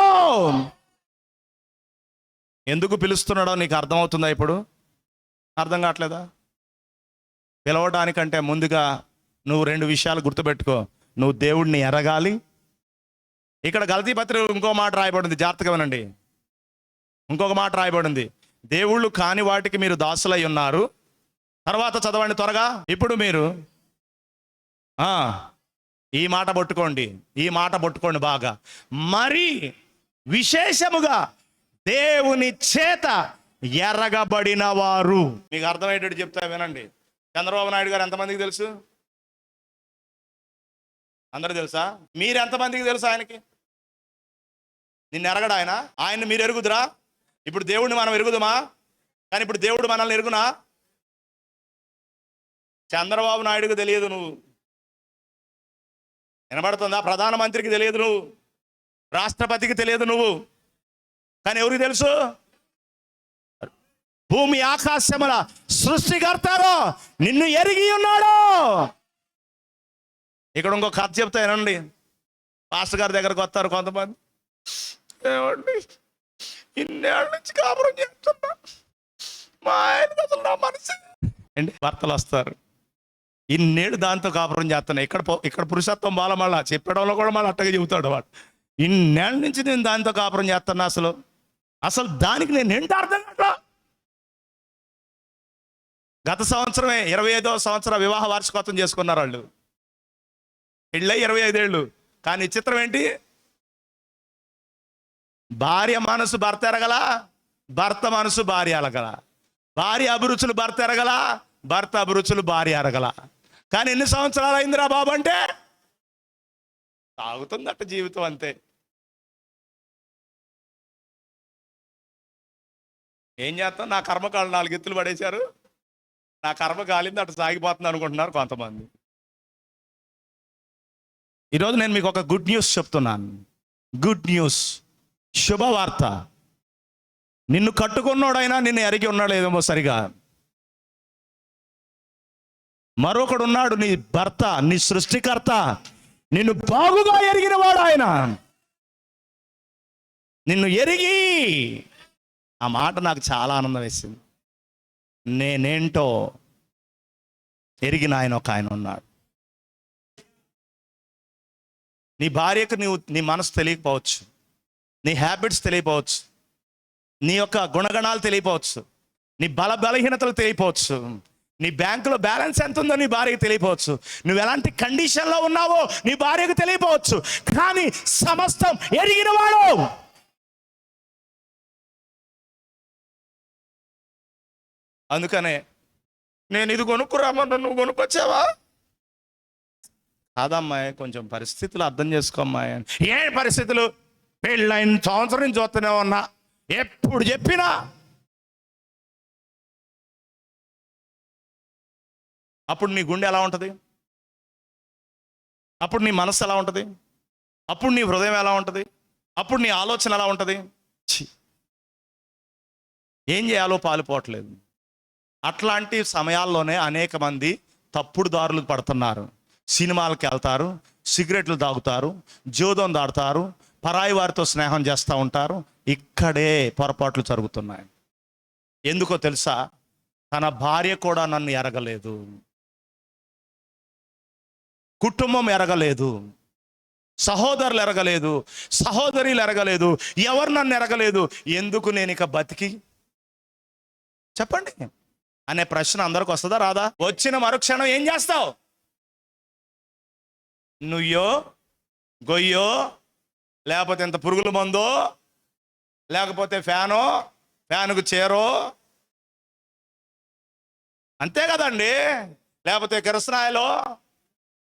ఎందుకు పిలుస్తున్నాడో నీకు అర్థమవుతుందా? ఇప్పుడు అర్థం కావట్లేదా? పిలవడానికంటే ముందుగా నువ్వు 2 విషయాలు గుర్తుపెట్టుకో. నువ్వు దేవుడిని ఎరగాలి. ఇక్కడ గలతీ పత్రికలో ఇంకో మాట రాయబడింది, జాగ్రత్తగా వినండి. ఇంకొక మాట రాయబడింది, దేవుళ్ళు కాని వాటికి మీరు దాసులై ఉన్నారు. తర్వాత చదవండి త్వరగా. ఇప్పుడు మీరు ఈ మాట పట్టుకోండి, ఈ మాట పట్టుకోండి బాగా. మరి విశేషముగా దేవుని చేత ఎరగబడిన వారు. మీకు అర్థమయ్యేటట్టు చెప్తా వినండి. చంద్రబాబు నాయుడు గారు ఎంతమందికి తెలుసు? అందరూ తెలుసా? మీరు ఎంతమందికి తెలుసు ఆయనకి? నిన్ను ఎరగడు ఆయన, ఆయన్ని మీరు ఎరుగుదురా? ఇప్పుడు దేవుడిని మనం ఎరుగుదామా? కానీ ఇప్పుడు దేవుడు మనల్ని ఎరుగునా? చంద్రబాబు నాయుడుకి తెలియదు నువ్వు, వినబడుతుందా? ప్రధానమంత్రికి తెలియదు నువ్వు, రాష్ట్రపతికి తెలియదు నువ్వు, కానీ ఎవరికి తెలుసు? భూమి ఆకాశముల సృష్టికర్తలో నిన్ను ఎరిగి ఉన్నాడు. ఇక్కడ ఇంకో కథ చెప్తా వినండి. పాస్టర్ గారి దగ్గరకు వస్తారు కొంతమంది, ఏమండి ఇన్నేళ్ళ నుంచి కాపురం చేస్తున్నా, మా ఆయన అసలు నా మనసు ఏంటి? భర్తలు వస్తారు, ఇన్నేళ్ళు దాంతో కాపురం చేస్తున్నా. ఇక్కడ పురుషత్వం బాల మళ్ళా చెప్పడంలో కూడా మళ్ళీ అట్టగా చెబుతాడు వాడు. ఇన్నేళ్ళ నుంచి నేను దాంతో కాపురం చేస్తున్నా, అసలు దానికి నేను ఏంటి అర్థం కావట్లా. గత సంవత్సరమే 25వ సంవత్సరం వివాహ వార్షికోత్సవం చేసుకున్నారు వాళ్ళు. పెళ్ళై 25 ఏళ్ళు. కానీ చిత్రం ఏంటి? భార్య మనసు భర్త ఎరగల, భర్త మనసు భార్య ఎరగల, భార్య అభిరుచులు భర్త ఎరగల, భర్త అభిరుచులు భార్య ఎరగల. కానీ ఎన్ని సంవత్సరాలు అయిందిరా బాబు అంటే సాగుతుందట జీవితం అంతే. ఏం చేస్తాం? నా కర్మకాళ్ళు 4 ఎత్తులు పడేశారు, నా కర్మ కాలింది, అటు సాగిపోతుంది అనుకుంటున్నారు కొంతమంది. ఈరోజు నేను మీకు ఒక గుడ్ న్యూస్ చెప్తున్నాను. గుడ్ న్యూస్, శుభవార్త. నిన్ను కట్టుకున్నాడైనా నిన్ను ఎరిగి ఉన్నాడు ఏదేమో సరిగా. మరొకడు ఉన్నాడు, నీ భర్త, నీ సృష్టికర్త, నిన్ను బాగుగా ఎరిగిన వాడు ఆయన. నిన్ను ఎరిగి, ఆ మాట నాకు చాలా ఆనందం వేసింది. నేనేంటో ఎరిగిన ఆయన ఒక ఆయన ఉన్నాడు. నీ భార్యకు నీ మనసు తెలియకపోవచ్చు, నీ హ్యాబిట్స్ తెలియకపోవచ్చు, నీ యొక్క గుణగణాలు తెలియకపోవచ్చు, నీ బలహీనతలు తెలియకపోవచ్చు, నీ బ్యాంకులో బ్యాలెన్స్ ఎంత ఉందో నీ భార్యకు తెలియకపోవచ్చు, నువ్వు ఎలాంటి కండిషన్లో ఉన్నావో నీ భార్యకు తెలియకపోవచ్చు. కానీ సమస్తం ఎరిగిన వాడు. అందుకనే నేను ఇది కొనుక్కురామన్నా నువ్వు కొనుక్కొచ్చావా? కాదమ్మాయి, కొంచెం పరిస్థితులు అర్థం చేసుకోమ్మాయి. ఏ పరిస్థితులు? పెళ్ళైన సంవత్సరం నుంచి చూస్తూనే ఉన్నా, ఎప్పుడు చెప్పినా. అప్పుడు నీ గుండె ఎలా ఉంటుంది? అప్పుడు నీ మనస్సు ఎలా ఉంటుంది? అప్పుడు నీ హృదయం ఎలా ఉంటుంది? అప్పుడు నీ ఆలోచన ఎలా ఉంటుంది? ఏం చేయాలో పాలుపోవట్లేదు. అట్లాంటి సమయాల్లోనే అనేక మంది తప్పుడు దారులు పడుతున్నారు. సినిమాలకు వెళ్తారు, సిగరెట్లు తాగుతారు, జోదం దాడుతారు, పరాయి వారితో స్నేహం చేస్తూ ఉంటారు. ఇక్కడే పొరపాట్లు జరుగుతున్నాయి. ఎందుకో తెలుసా? తన భార్య కూడా నన్ను ఎరగలేదు, కుటుంబం ఎరగలేదు, సహోదరులు ఎరగలేదు, సహోదరులు ఎరగలేదు, ఎవరు నన్ను ఎరగలేదు, ఎందుకు నేను ఇక బతికి చెప్పండి అనే ప్రశ్న అందరికి వస్తుందా రాదా? వచ్చిన మరుక్షణం ఏం చేస్తావు? నుయ్యో గొయ్యో, లేకపోతే ఇంత పురుగుల మందో, లేకపోతే ఫ్యానుకు చేరో, అంతే కదండి. లేకపోతే కిరసనాయలో,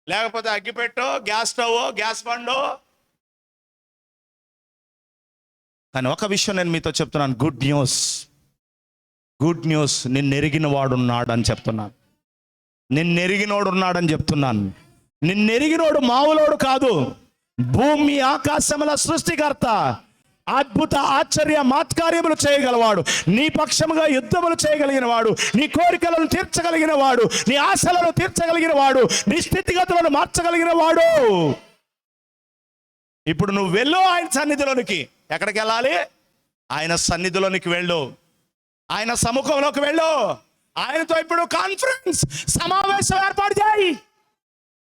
లేకపోతే అగ్గిపెట్టో, గ్యాస్ స్టవ్, గ్యాస్ బండో. కానీ ఒక విషయం నేను మీతో చెప్తున్నాను, గుడ్ న్యూస్. నిన్నెరిగిన వాడున్నాడు అని చెప్తున్నాను. నిన్నెరిగినోడు ఉన్నాడని చెప్తున్నాను. నిన్నెరిగినోడు మామూలోడు కాదు. భూమి ఆకాశముల సృష్టికర్త, అద్భుత ఆశ్చర్య మాత్కార్యములు చేయగలవాడు, నీ పక్షముగా యుద్ధములు చేయగలిగిన వాడు, నీ కోరికలను తీర్చగలిగిన వాడు, నీ ఆశలను తీర్చగలిగిన వాడు, నీ స్థితిగతులను మార్చగలిగిన వాడు. ఇప్పుడు నువ్వు వెళ్ళు ఆయన సన్నిధిలోనికి. ఎక్కడికి వెళ్ళాలి? ఆయన సన్నిధిలోనికి వెళ్ళు, ఆయన సముఖంలోకి వెళ్ళు. ఆయనతో ఇప్పుడు కాన్ఫరెన్స్, సమావేశం ఏర్పాటు చేయి.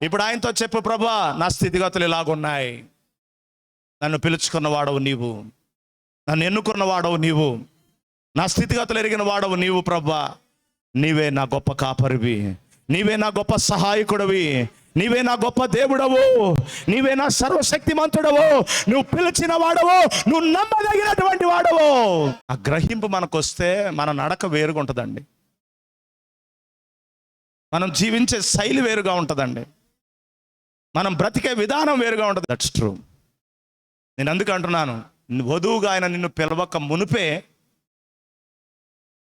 ఇప్పుడు ఆయనతో చెప్పు, ప్రభువా నా స్థితిగతులు ఇలాగున్నాయి, నన్ను పిలుచుకున్న వాడవు నీవు, నన్ను ఎన్నుకున్న వాడవు నీవు, నా స్థితిగతులు ఎరిగిన వాడవు నీవు. ప్రభువా నీవే నా గొప్ప కాపరివి, నీవే నా గొప్ప సహాయకుడివి, నీవే నా గొప్ప దేవుడవు, నీవే నా సర్వశక్తిమంతుడవు, నువ్వు పిలిచిన వాడవు, నువ్వు నమ్మదగినటువంటి వాడవు. ఆ గ్రహింపు మనకు వస్తే మన నడక వేరుగా ఉంటుందండి, మనం జీవించే శైలి వేరుగా ఉంటుందండి, మనం బ్రతికే విధానం వేరుగా ఉంటుంది. That's true. నేను అందుకు అంటున్నాను, వధువుగా ఆయన నిన్ను పిలవక మునిపే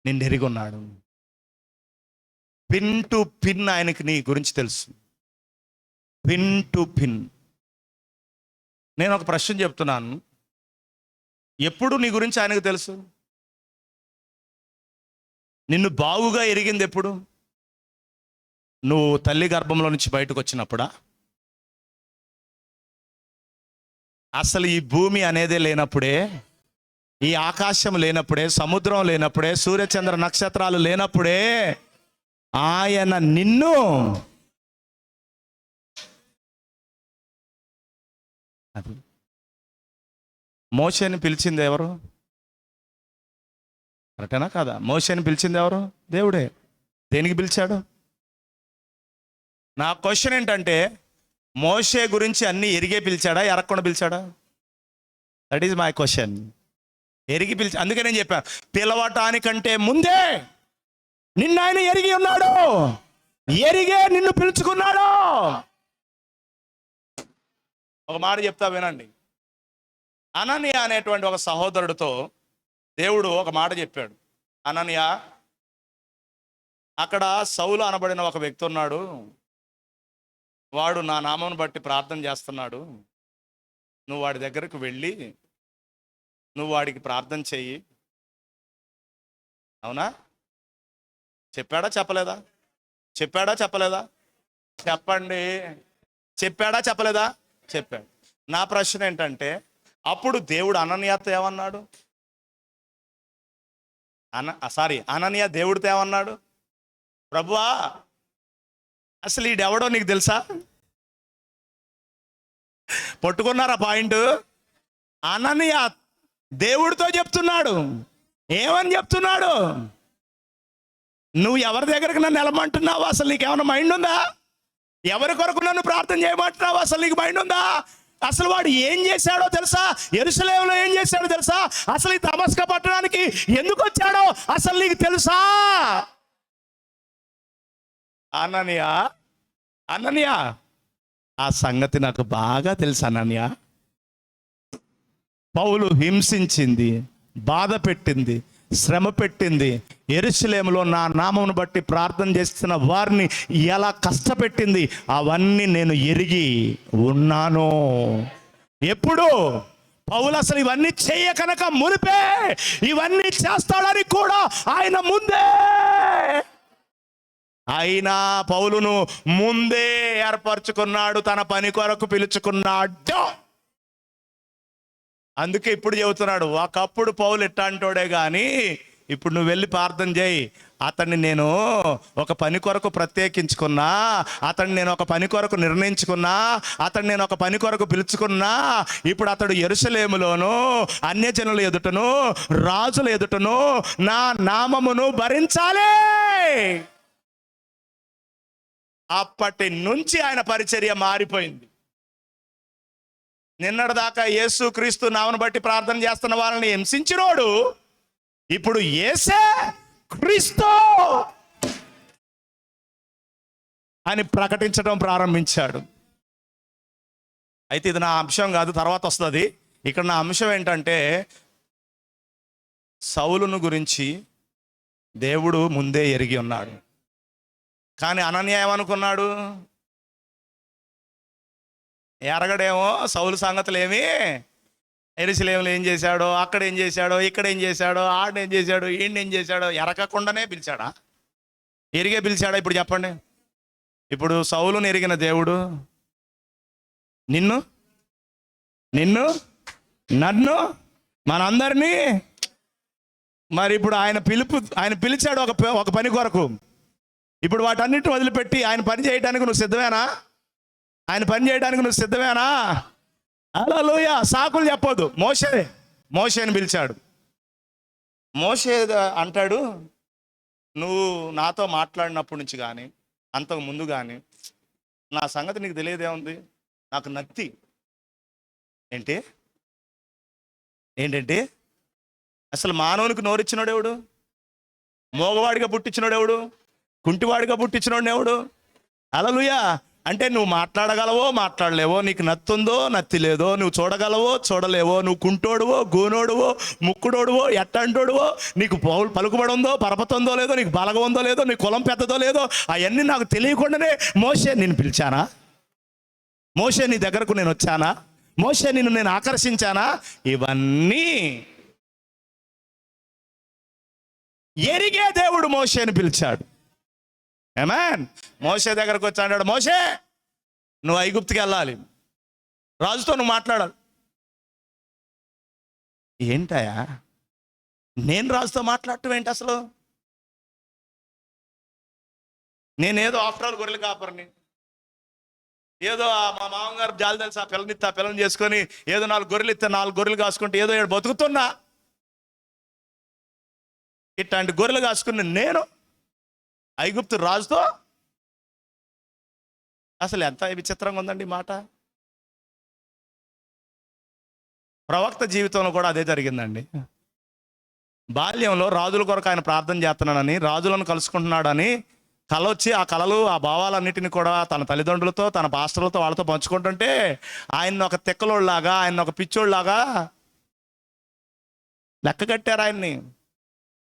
నిన్ను ఎరిగొన్నాడు. పిన్ టు పిన్ ఆయనకి నీ గురించి తెలుసు, పిన్ టు పిన్. నేను ఒక ప్రశ్న చెప్తున్నాను, ఎప్పుడు నీ గురించి ఆయనకు తెలుసు? నిన్ను బాగుగా ఎరిగింది ఎప్పుడు? నువ్వు తల్లి గర్భంలో నుంచి బయటకు వచ్చినప్పుడా? అసలు ఈ భూమి అనేదే లేనప్పుడే, ఈ ఆకాశం లేనప్పుడే, సముద్రం లేనప్పుడే, సూర్యచంద్ర నక్షత్రాలు లేనప్పుడే ఆయన నిన్ను అది మోషేని పిలిచింది ఎవరు? కరెక్టేనా కాదా? మోషేని పిలిచింది ఎవరు? దేవుడే. దేనికి పిలిచాడు? నా క్వశ్చన్ ఏంటంటే, మోషే గురించి అన్ని ఎరిగే పిలిచాడా, ఎరగకుండా పిలిచాడా? That is my question. ఎరిగి పిలిచి, అందుకే నేను చెప్పాను, పిలవటానికంటే ముందే నిన్ను ఆయన ఎరిగి ఉన్నాడు, ఎరిగే నిన్ను పిలుచుకున్నాడు. ఒక మాట చెప్తా వినండి. అననీయ అనేటువంటి ఒక సహోదరుడితో దేవుడు ఒక మాట చెప్పాడు. అననీయ, అక్కడ సౌలు అనబడిన ఒక వ్యక్తి ఉన్నాడు, వాడు నా నామం బట్టి ప్రార్థన చేస్తున్నాడు, నువ్వు వాడి దగ్గరకు వెళ్ళి నువ్వు వాడికి ప్రార్థన చెయ్యి. అవునా? చెప్పాడా చెప్పలేదా? చెప్పాడా చెప్పలేదా? చెప్పండి. చెప్పాడా చెప్పలేదా? చెప్పాడు. నా ప్రశ్న ఏంటంటే, అప్పుడు దేవుడు అననీయతో ఏమన్నాడు? అననీయ దేవుడితో ఏమన్నాడు? ప్రభువా అసలు ఈడెవడో నీకు తెలుసా? పట్టుకున్నారా పాయింట్? అననీయ దేవుడితో చెప్తున్నాడు. ఏమని చెప్తున్నాడు? నువ్వు ఎవరి దగ్గరకు నన్ను వెళ్ళమంటున్నావు? అసలు నీకేమైనా మైండ్ ఉందా? ఎవరి కొరకు నన్ను ప్రార్థన చేయమంటున్నావు? అసలు నీకు మైండ్ ఉందా? అసలు వాడు ఏం చేశాడో తెలుసా? యెరూషలేములో ఏం చేశాడో తెలుసా? అసలు ఈ దమస్క పట్టణానికి ఎందుకు వచ్చాడో అసలు నీకు తెలుసా? అననీయ, అననీయ, ఆ సంగతి నాకు బాగా తెలుసు అననీయ. పౌలు హింసించింది, బాధ పెట్టింది, శ్రమ పెట్టింది, యెరూషలేములో నా నామమును బట్టి ప్రార్థన చేస్తున్న వారిని ఎలా కష్టపెట్టింది, అవన్నీ నేను ఎరిగి ఉన్నాను. ఎప్పుడు? పౌలు అసలు ఇవన్నీ చెయ్యకనక మునిపే ఇవన్నీ చేస్తాడని కూడా ఆయన ముందే, అయినా పౌలును ముందే ఏర్పరచుకున్నాడు, తన పని కొరకు పిలుచుకున్నాడు. అందుకే ఇప్పుడు చెబుతున్నాడు, ఒకప్పుడు పౌలు ఎట్టాంటోడే కానీ ఇప్పుడు నువ్వు వెళ్ళి ప్రార్థన చేయి. అతన్ని నేను ఒక పని కొరకు ప్రత్యేకించుకున్నా, అతన్ని నేను ఒక పని కొరకు నిర్ణయించుకున్నా, అతన్ని నేను ఒక పని కొరకు పిలుచుకున్నా. ఇప్పుడు అతడు యెరూషలేములోను అన్యజనుల ఎదుటను రాజుల ఎదుటను నా నామమును భరించాలి. అప్పటి నుంచి ఆయన పరిచర్య మారిపోయింది. నిన్నటిదాకా యేసు క్రీస్తు నామను బట్టి ప్రార్థన చేస్తున్న వాళ్ళని హింసించినోడు ఇప్పుడు యేసే క్రీస్తు అని ప్రకటించడం ప్రారంభించాడు. అయితే ఇది నా అంశం కాదు, తర్వాత వస్తుంది. ఇక్కడ నా అంశం ఏంటంటే, సౌలును గురించి దేవుడు ముందే ఎరిగి ఉన్నాడు. కానీ అననీయ ఏమనుకున్నాడు? ఎరగడేమో సౌలు సంగతులు ఏమి, యెరూషలేములో ఏం చేశాడో, అక్కడ ఏం చేశాడో, ఇక్కడ ఏం చేశాడో, ఆడేం చేశాడో, ఈయన ఏం చేశాడో ఎరగకుండానే పిలిచాడా? ఎరిగే పిలిచాడా? ఇప్పుడు చెప్పండి. ఇప్పుడు సౌలును ఎరిగిన దేవుడు నిన్ను, నన్ను, మనందరినీ మరి ఇప్పుడు ఆయన పిలిచాడు ఒక పని కొరకు. ఇప్పుడు వాటన్నిటిని వదిలిపెట్టి ఆయన పని చేయడానికి నువ్వు సిద్ధమేనా? ఆయన పని చేయడానికి నువ్వు సిద్ధమేనా? హల్లెలూయా. సాకులు చెప్పొద్దు. మోషేని పిలిచాడు. మోషే అంటాడు, నువ్వు నాతో మాట్లాడినప్పటి నుంచి కానీ అంతకు ముందు కానీ నా సంగతి నీకు తెలియదేముంది? నాకు నత్తి ఏంటంటే అసలు మానవునికి నోరిచ్చినోడు ఎవడు? మోగవాడిగా పుట్టించినోడు ఎవడు? కుంటివాడిగా పుట్టించినోడు ఎవడు? హల్లెలూయా. అంటే నువ్వు మాట్లాడగలవో మాట్లాడలేవో, నీకు నత్తుందో నత్తి లేదో, నువ్వు చూడగలవో చూడలేవో, నువ్వు కుంటోడువో గోనోడువో ముక్కుడోడువో ఎట్టంటోడువో, నీకు పలుకుబడుందో పరపతుందో లేదో, నీకు బలగం ఉందో లేదో, నీ కులం పెద్దదో లేదో, అవన్నీ నాకు తెలియకుండానే మోషే నేను పిలిచానా? మోషే నీ దగ్గరకు నేను వచ్చానా? మోషే నిన్ను నేను ఆకర్షించానా? ఇవన్నీ ఎరిగే దేవుడు మోషేని పిలిచాడు. ఆమేన్. మోషే దగ్గరకు వచ్చి అన్నాడు, మోషే నువ్వు ఐగుప్తుకి వెళ్ళాలి, రాజుతో నువ్వు మాట్లాడాలి. ఏంటయా నేను రాజుతో మాట్లాడటం ఏంటి? అసలు నేనేదో ఆఫ్టర్ ఆల్ గొర్రెలు కాపరిని, ఏదో మా మామగారు జాలి తెలిసి ఆ పిల్లని చేసుకొని ఏదో 4 గొర్రెలు ఇస్తే 4 గొర్రెలు కాసుకుంటే ఏదో ఏడు బతుకుతున్నా. ఇట్లాంటి గొర్రెలు కాసుకుని నేను ఐగుప్తు రాజుతో, అసలు ఎంత విచిత్రంగా ఉందండి మాట. ప్రవక్త జీవితంలో కూడా అదే జరిగిందండి. బాల్యంలో రాజుల కొరకు ఆయన ప్రార్థన చేస్తున్నాడని, రాజులను కలుసుకుంటున్నాడని కల వచ్చి ఆ కళలు ఆ భావాలన్నిటిని కూడా తన తల్లిదండ్రులతో తన పాస్టర్లతో వాళ్ళతో పంచుకుంటుంటే ఆయన ఒక తెక్కలోళ్ళలాగా, ఆయన ఒక పిచ్చోళ్ళలాగా లెక్క కట్టారు ఆయన్ని.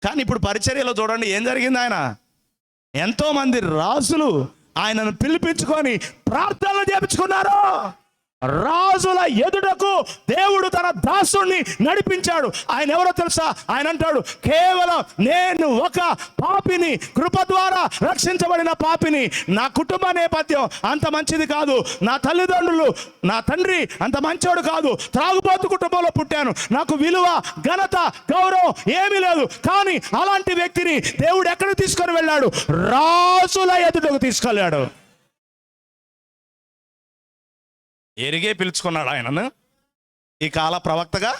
కానీ ఇప్పుడు పరిచర్యలో చూడండి ఏం జరిగింది. ఆయన ఎంతోమంది రాజులు ఆయనను పిలిపించుకొని ప్రార్థనలు చేపించుకున్నారు. రాజుల ఎదుటకు దేవుడు తన దాసుని నడిపించాడు. ఆయన ఎవరో తెలుసా? ఆయన అంటాడు, కేవలం నేను ఒక పాపిని, కృప ద్వారా రక్షించబడిన పాపిని. నా కుటుంబ నేపథ్యం అంత మంచిది కాదు, నా తల్లిదండ్రులు నా తండ్రి అంత మంచోడు కాదు, త్రాగుబోతు కుటుంబంలో పుట్టాను, నాకు విలువ ఘనత గౌరవం ఏమీ లేదు. కానీ అలాంటి వ్యక్తిని దేవుడు ఎక్కడికి తీసుకొని వెళ్ళాడు? రాజుల ఎదుటకు తీసుకెళ్ళాడు. ఎరిగే పిలుచుకున్నాడు ఆయనను ఈ కాల ప్రవక్తగా.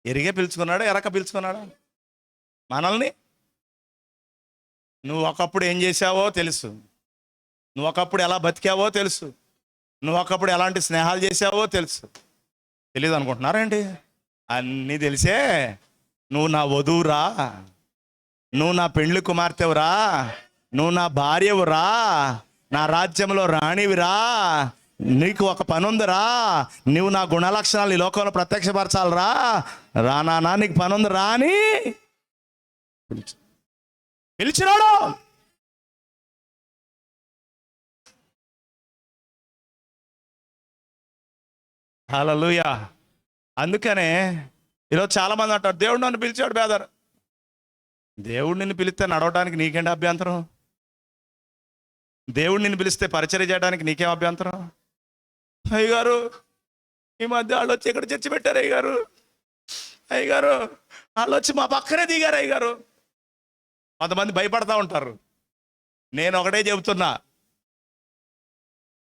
ఎరిగే పిలుచుకున్నాడు, ఎరక పిలుచుకున్నాడు మనల్ని. నువ్వు ఒకప్పుడు ఏం చేసావో తెలుసు, నువ్వు ఒకప్పుడు ఎలా బతికావో తెలుసు, నువ్వు ఒకప్పుడు ఎలాంటి స్నేహాలు చేసావో తెలుసు. తెలీదు అనుకుంటున్నారేంటి? అన్నీ తెలిసే నువ్వు నా వధువురా, నువ్వు నా పెండ్లి కుమార్తెవురా, నువ్వు నా భార్యవురా, నా రాజ్యంలో రాణివిరా, నీకు ఒక పని ఉందిరా, నువ్వు నా గుణలక్షణాలు ఈ లోకంలో ప్రత్యక్షపరచాలరా, రానా నీకు పని ఉంది రా అని పిలిచినాడు. హల్లెలూయా. అందుకనే ఈరోజు చాలామంది అంటారు, దేవుడు నన్ను పిలిచాడు బేదర్. దేవుడు నిన్ను పిలిస్తే నడవడానికి నీకేంటి అభ్యంతరం? దేవుడు నిన్ను పిలిస్తే పరిచర్య చేయడానికి నీకేం అభ్యంతరం? అయ్యగారు ఈ మధ్య వాళ్ళు వచ్చి ఇక్కడ చర్చి పెట్టారు, అయ్యగారు వాళ్ళు వచ్చి మా పక్కనే దిగారు అయ్యగారు. కొంతమంది భయపడతా ఉంటారు. నేను ఒకటే చెబుతున్నా,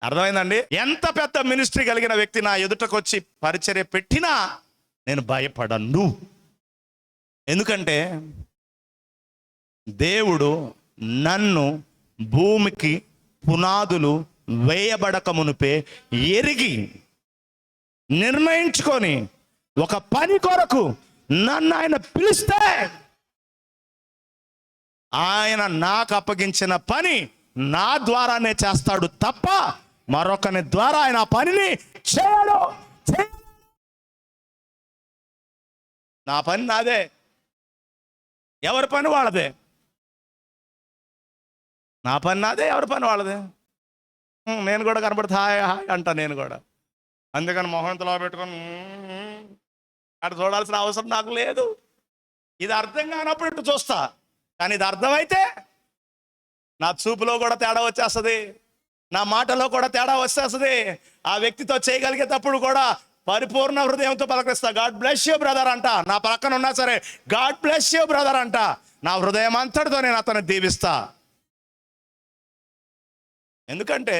అర్థమైందండి? ఎంత పెద్ద మినిస్ట్రీ కలిగిన వ్యక్తి నా ఎదుటకు వచ్చి పరిచర్య పెట్టినా నేను భయపడను. ఎందుకంటే దేవుడు నన్ను భూమికి పునాదులు వేయబడక మునిపే ఎరిగి నిర్ణయించుకొని ఒక పని కొరకు నన్ను ఆయన పిలిస్తే ఆయన నాకు అప్పగించిన పని నా ద్వారానే చేస్తాడు తప్ప మరొకని ద్వారా ఆయన ఆ పనిని చేయడు. నా పని నాదే, ఎవరి పని వాళ్ళదే. నా పని నాదే, ఎవరి పని వాళ్ళదే. నేను కూడా కనబడితే హాయ్ హాయ్ అంటా నేను కూడా. అందుకని మొహంతలో పెట్టుకొని అటు చూడాల్సిన అవసరం నాకు లేదు. ఇది అర్థం కానప్పుడు ఇటు చూస్తా, కానీ ఇది అర్థమైతే నా చూపులో కూడా తేడా వచ్చేస్తుంది, నా మాటలో కూడా తేడా వచ్చేస్తుంది. ఆ వ్యక్తితో చేయగలిగేటప్పుడు కూడా పరిపూర్ణ హృదయంతో పలకరిస్తా. గాడ్ బ్లెస్ యూ బ్రదర్ అంట. నా పక్కన ఉన్నా సరే గాడ్ బ్లెస్ యూ బ్రదర్ అంట. నా హృదయం అంతటితో నేను అతను దీవిస్తా. ఎందుకంటే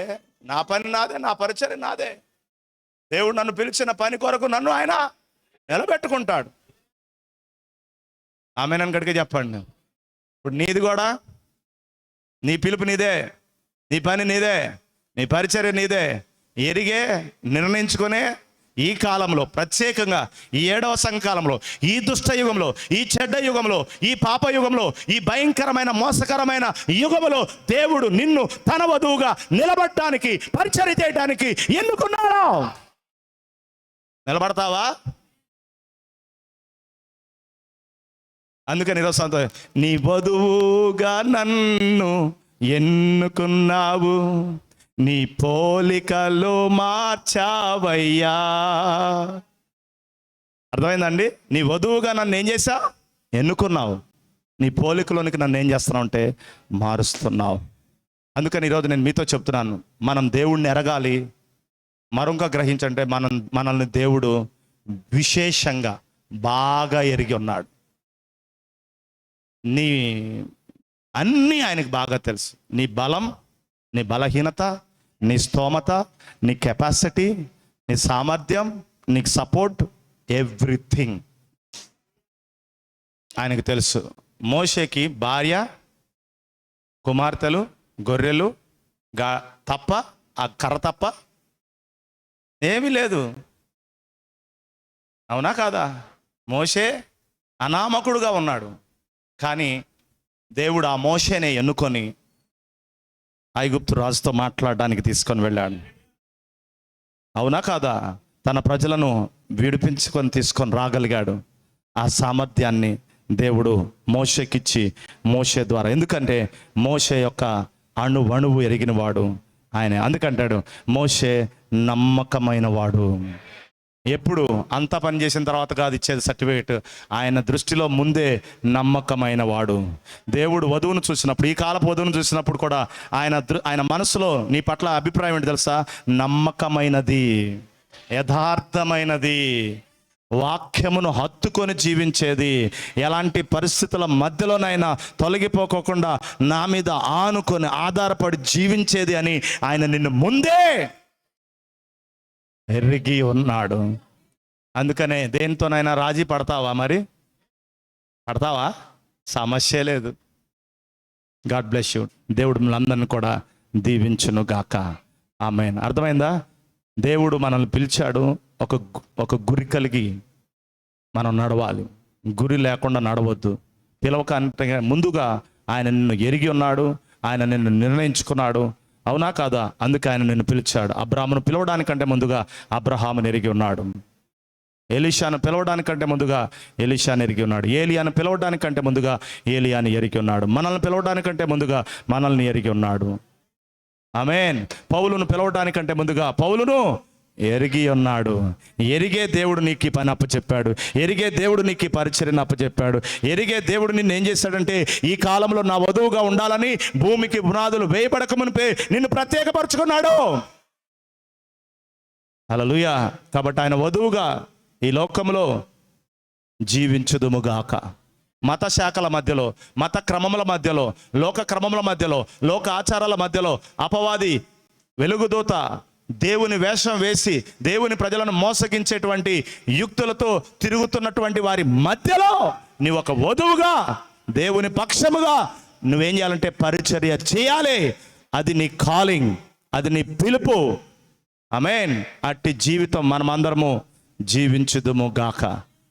నా పని నాదే, నా పరిచర్య నాదే. దేవుడు నన్ను పిలిచిన పని కొరకు నన్ను ఆయన నిలబెట్టుకుంటాడు. ఆమెనని గడికి చెప్పండి. ఇప్పుడు నీది కూడా, నీ పిలుపు నీదే, నీ పని నీదే, నీ పరిచర్య నీదే. ఎరిగే నిర్ణయించుకునే ఈ కాలంలో, ప్రత్యేకంగా ఈ 7వ సంఘకాలంలో, ఈ దుష్ట యుగంలో, ఈ చెడ్డ యుగంలో, ఈ పాప యుగంలో, ఈ భయంకరమైన మోసకరమైన యుగంలో దేవుడు నిన్ను తన వధువుగా నిలబడటానికి, పరిచర్య చేయడానికి ఎన్నుకున్నాడు. నిలబడతావా? అందుకని ఈరోజు సంతోషం. నీ వధువుగా నన్ను ఎన్నుకున్నావు, నీ పోలికలో మార్చావయ్యా. అర్థమైందండి? నీ వధువుగా నన్ను ఏం చేశావు? ఎన్నుకున్నావు. నీ పోలికలోనికి నన్ను ఏం చేస్తున్నావు అంటే మారుస్తున్నావు. అందుకని ఈరోజు నేను మీతో చెప్తున్నాను, మనం దేవుణ్ణి ఎరగాలి. మరొక గ్రహించంటే మనల్ని దేవుడు విశేషంగా బాగా ఎరిగి ఉన్నాడు. నీ అన్నీ ఆయనకు బాగా తెలుసు. నీ బలం, నీ బలహీనత, నీ స్తోమత, నీ కెపాసిటీ, నీ సామర్థ్యం, నీకు సపోర్ట్, ఎవ్రీథింగ్ ఆయనకు తెలుసు. మోషేకి భార్య, కుమార్తెలు, గొర్రెలు తప్ప, ఆ కర్ర తప్ప ఏమీ లేదు. అవునా కాదా? మోషే అనామకుడుగా ఉన్నాడు, కానీ దేవుడు ఆ మోషేనే ఎన్నుకొని ఐగుప్తు రాజుతో మాట్లాడడానికి తీసుకొని వెళ్ళాడు. అవునా కాదా? తన ప్రజలను విడిపించుకొని తీసుకొని రాగలిగాడు. ఆ సామర్థ్యాన్ని దేవుడు మోషేకిచ్చి, మోషే ద్వారా, ఎందుకంటే మోషే యొక్క అణువణువు ఎరిగిన వాడు ఆయన. అందుకంటాడు మోషే నమ్మకమైన వాడు. ఎప్పుడు అంతా పని చేసిన తర్వాత కాదు ఇచ్చేది సర్టిఫికేట్, ఆయన దృష్టిలో ముందే నమ్మకమైన వాడు. దేవుడు వధువును చూసినప్పుడు, ఈ కాలపు వధువును చూసినప్పుడు కూడా ఆయన మనసులో నీ పట్ల అభిప్రాయం ఏంటి తెలుసా? నమ్మకమైనది, యథార్థమైనది, వాక్యమును హత్తుకొని జీవించేది, ఎలాంటి పరిస్థితుల మధ్యలోనైనా తొలగిపోకోకుండా నా మీద ఆనుకొని ఆధారపడి జీవించేది అని ఆయన నిన్ను ముందే ఎరిగి ఉన్నాడు. అందుకనే దేనితోనైనా రాజీ పడతావా? మరి పడతావా? సమస్య లేదు. God bless you. దేవుడు మిమ్మల్ని కూడా దీవించును గాక. ఆమేన్. అర్థమైందా? దేవుడు మనల్ని పిలిచాడు, ఒక గురి కలిగి మనం నడవాలి. గురి లేకుండా నడవద్దు. పిలవకంటే ముందుగా ఆయన నిన్ను ఎరిగి ఉన్నాడు, ఆయన నిన్ను నిర్ణయించుకున్నాడు. అవునా కాదా? అందుకే ఆయన నిన్ను పిలిచాడు. అబ్రాహామును పిలవడానికంటే ముందుగా అబ్రహామును ఎరిగి ఉన్నాడు. ఎలీషాను పిలవడానికంటే ముందుగా ఎలీషాను ఎరిగి ఉన్నాడు. ఏలియాను పిలవడానికంటే ముందుగా ఏలియాని ఎరిగి ఉన్నాడు. మనల్ని పిలవడానికంటే ముందుగా మనల్ని ఎరిగి ఉన్నాడు. ఆమేన్. పౌలును పిలవడానికంటే ముందుగా పౌలును ఎరిగి ఉన్నాడు. ఎరిగే దేవుడు నీకు ఈ పని అప్పచెప్పాడు. ఎరిగే దేవుడు నీకు ఈ పరిచర్యను అప్పచెప్పాడు. ఎరిగే దేవుడు నిన్ను ఏం చేశాడంటే, ఈ కాలంలో నా వధువుగా ఉండాలని భూమికి పునాదులు వేయబడక మునిపే నిన్ను ప్రత్యేకపరుచుకున్నాడు. హల్లెలూయా. కాబట్టి ఆయన వధువుగా ఈ లోకంలో జీవించుదుముగాక. మత శాఖల మధ్యలో, మత క్రమముల మధ్యలో, లోక క్రమముల మధ్యలో, లోక ఆచారాల మధ్యలో అపవాది వెలుగుదూత దేవుని వేషం వేసి దేవుని ప్రజలను మోసగించేటువంటి యుక్తులతో తిరుగుతున్నటువంటి వారి మధ్యలో నీవు ఒక వధువుగా దేవుని పక్షముగా నువ్వేం చేయాలంటే పరిచర్య చేయాలి. అది నీ కాలింగ్, అది నీ పిలుపు. ఆమేన్. అట్టి జీవితం మనమందరము జీవించుదుము గాక.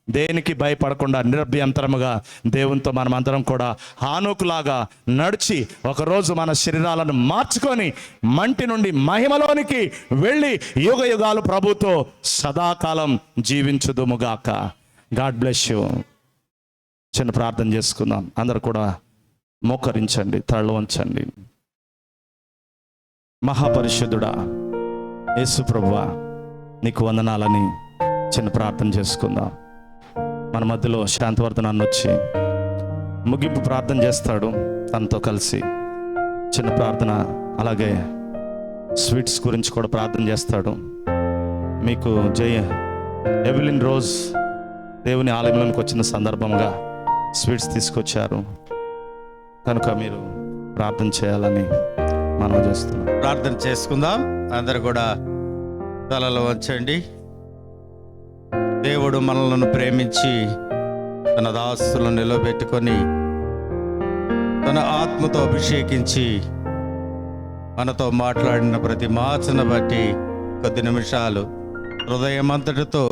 దేనికి భయపడకుండా నిరభ్యంతరముగా దేవునితో మనమందరం కూడా హానోకులాగా నడిచి ఒకరోజు మన శరీరాలను మార్చుకొని మంటి నుండి మహిమలోనికి వెళ్ళి యుగ యుగాలు ప్రభుతో సదాకాలం జీవించుదుముగాక. God bless you. చిన్న ప్రార్థన చేసుకుందాం. అందరూ కూడా మోకరించండి, తల వంచండి. మహాపరిశుద్ధుడా యేసు ప్రభువా, నీకు వందనాలని చిన్న ప్రార్థన చేసుకుందాం. మన మధ్యలో శాంతివర్ధన్ అన్న వచ్చి ముగింపు ప్రార్థన చేస్తాడు. తనతో కలిసి చిన్న ప్రార్థన, అలాగే స్వీట్స్ గురించి కూడా ప్రార్థన చేస్తాడు. మీకు ఎవిలిన్ రోజ్ దేవుని ఆలయంలోకి వచ్చిన సందర్భంగా స్వీట్స్ తీసుకొచ్చారు కనుక మీరు ప్రార్థన చేయాలని మనం చేస్తున్నాం. ప్రార్థన చేసుకుందాం. అందరు కూడా తలలో వంచండి. దేవుడు మనలను ప్రేమించి తన దాసులను నిలబెట్టుకొని తన ఆత్మతో అభిషేకించి మనతో మాట్లాడిన ప్రతి మాటను బట్టి కొద్ది నిమిషాలు హృదయమంతటితో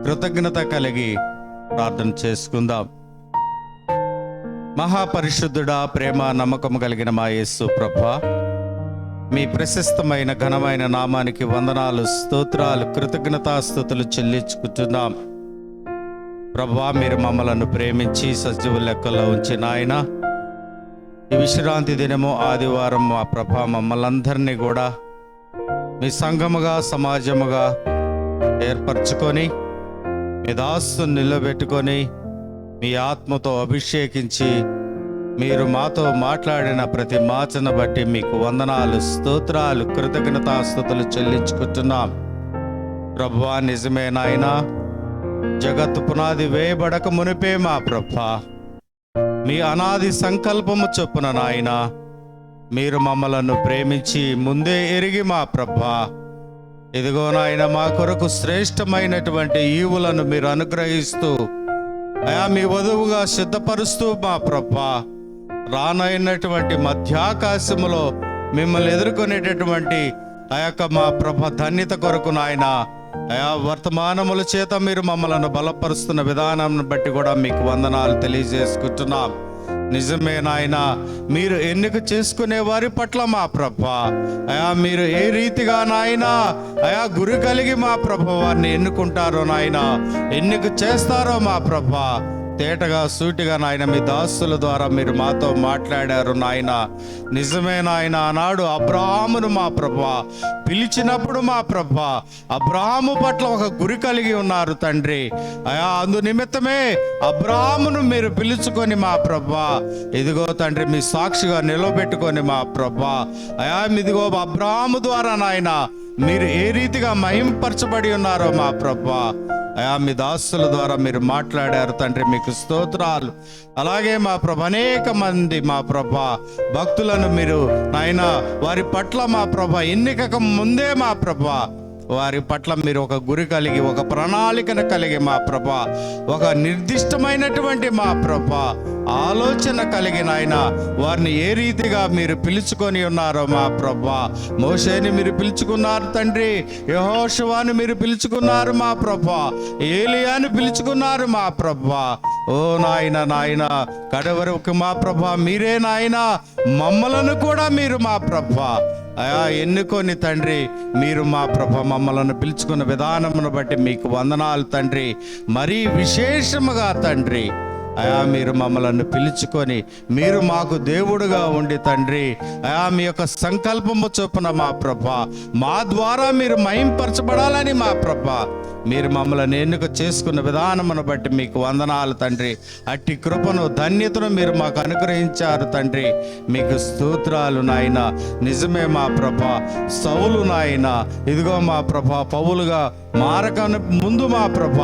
కృతజ్ఞత కలిగి ప్రార్థన చేసుకుందాం. మహాపరిశుద్ధుడా, ప్రేమ నమ్మకం కలిగిన మా యేసు ప్రభువా, మీ ప్రశస్తమైన ఘనమైన నామానికి వందనాలు, స్తోత్రాలు, కృతజ్ఞతాస్తుతులు చెల్లించుకుంటున్నాం. ప్రభువా, మీరు మమ్మలను ప్రేమించి సజీవ లెక్కలో ఉంచిన ఆయన ఈ విశ్రాంతి దినము ఆదివారం మా ప్రభా మమ్మల్ని అందరినీ కూడా మీ సంఘముగా సమాజముగా ఏర్పరచుకొని మీ దాసును నిలబెట్టుకొని మీ ఆత్మతో అభిషేకించి మీరు మాతో మాట్లాడిన ప్రతి మాటను బట్టి మీకు వందనాలు, స్తోత్రాలు, కృతజ్ఞతాస్తుతులు చెల్లించుకుంటున్నాం. ప్రభువా, నిజమే నాయనా, జగత్తు పునాది వేయబడక మునిపే మా ప్రభా మీ అనాది సంకల్పము చొప్పున నాయనా మీరు మమ్మలను ప్రేమించి ముందే ఎరిగి మా ప్రభా ఇదిగో నాయన మా కొరకు శ్రేష్టమైనటువంటి ఈవులను మీరు అనుగ్రహిస్తూ అయా మీ వధువుగా సిద్ధపరుస్తూ మా ప్రభా రానైనటువంటి మధ్యాకాశములో మిమ్మల్ని ఎదుర్కొనేటటువంటి ఆ యొక్క మా ప్రభ ధన్యత కొరకు నాయన అయా వర్తమానముల చేత మీరు మమ్మల్ని బలపరుస్తున్న విధానం బట్టి కూడా మీకు వందనాలు తెలియజేసుకుంటున్నాం. నిజమే నాయన, మీరు ఎన్నిక చేసుకునే వారి పట్ల మా ప్రభా అయా మీరు ఏ రీతిగా నాయన అయా గురి కలిగి మా ప్రభ వారిని ఎన్నుకుంటారో నాయన, ఎన్నిక చేస్తారో మా ప్రభా తేటగా సూటిగా నాయన మీ దాసుల ద్వారా మీరు మాతో మాట్లాడారు నాయన. నిజమే నాయన, ఆనాడు అబ్రాహామును మా ప్రభా పిలిచినప్పుడు మా ప్రభా అబ్రాహాము పట్ల ఒక గురి కలిగి ఉన్నారు తండ్రి. అయా అందు నిమిత్తమే అబ్రాహామును మీరు పిలుచుకొని మా ప్రభా ఇదిగో తండ్రి మీ సాక్షిగా నిలబెట్టుకొని మా ప్రభా అయా ఇదిగో అబ్రాహాము ద్వారా నాయన మీరు ఏ రీతిగా మహింపరచబడి ఉన్నారో మా ప్రభా అయా మీ దాసుల ద్వారా మీరు మాట్లాడారు తండ్రి, మీకు స్తోత్రాలు. అలాగే మా ప్రభ అనేక మంది మా ప్రభ భక్తులను మీరు నాయన వారి పట్ల మా ప్రభ ఎన్నికకు ముందే మా ప్రభ వారి పట్ల మీరు ఒక గురి కలిగి, ఒక ప్రణాళికను కలిగి మా ప్రభా, ఒక నిర్దిష్టమైనటువంటి మా ప్రభా ఆలోచన కలిగిన ఆయన వారిని ఏ రీతిగా మీరు పిలుచుకొని ఉన్నారో మా ప్రభా. మోషేని మీరు పిలుచుకున్నారు తండ్రి, యెహోషువను మీరు పిలుచుకున్నారు మా ప్రభా, ఏలియాను పిలుచుకున్నారు మా ప్రభా. ఓ నాయన కడవరకు మా ప్రభా మీరే నాయన, మమ్మలను కూడా మీరు మా ప్రభా అయా ఎన్నుకొని తండ్రి, మీరు మా ప్రభ మమ్మలను పిలుచుకున్న విధానమును బట్టి మీకు వందనాలు తండ్రి. మరీ విశేషముగా తండ్రి అయా మీరు మమ్మలను పిలుచుకొని మీరు మాకు దేవుడుగా ఉండి తండ్రి అయా మీ యొక్క సంకల్పము చొప్పున మా ప్రభ మా ద్వారా మీరు మహింపరచబడాలని మా ప్రభ మీరు మమ్మల్ని ఎన్నిక చేసుకున్న విధానమును బట్టి మీకు వందనాలు తండ్రి. అట్టి కృపను ధన్యతను మీరు మాకు అనుగ్రహించారు తండ్రి, మీకు స్తోత్రాలు నాయన. నిజమే మా ప్రభ, సౌలు నాయన ఇదిగో మా ప్రభ పౌలుగా మారకను ముందు మా ప్రభ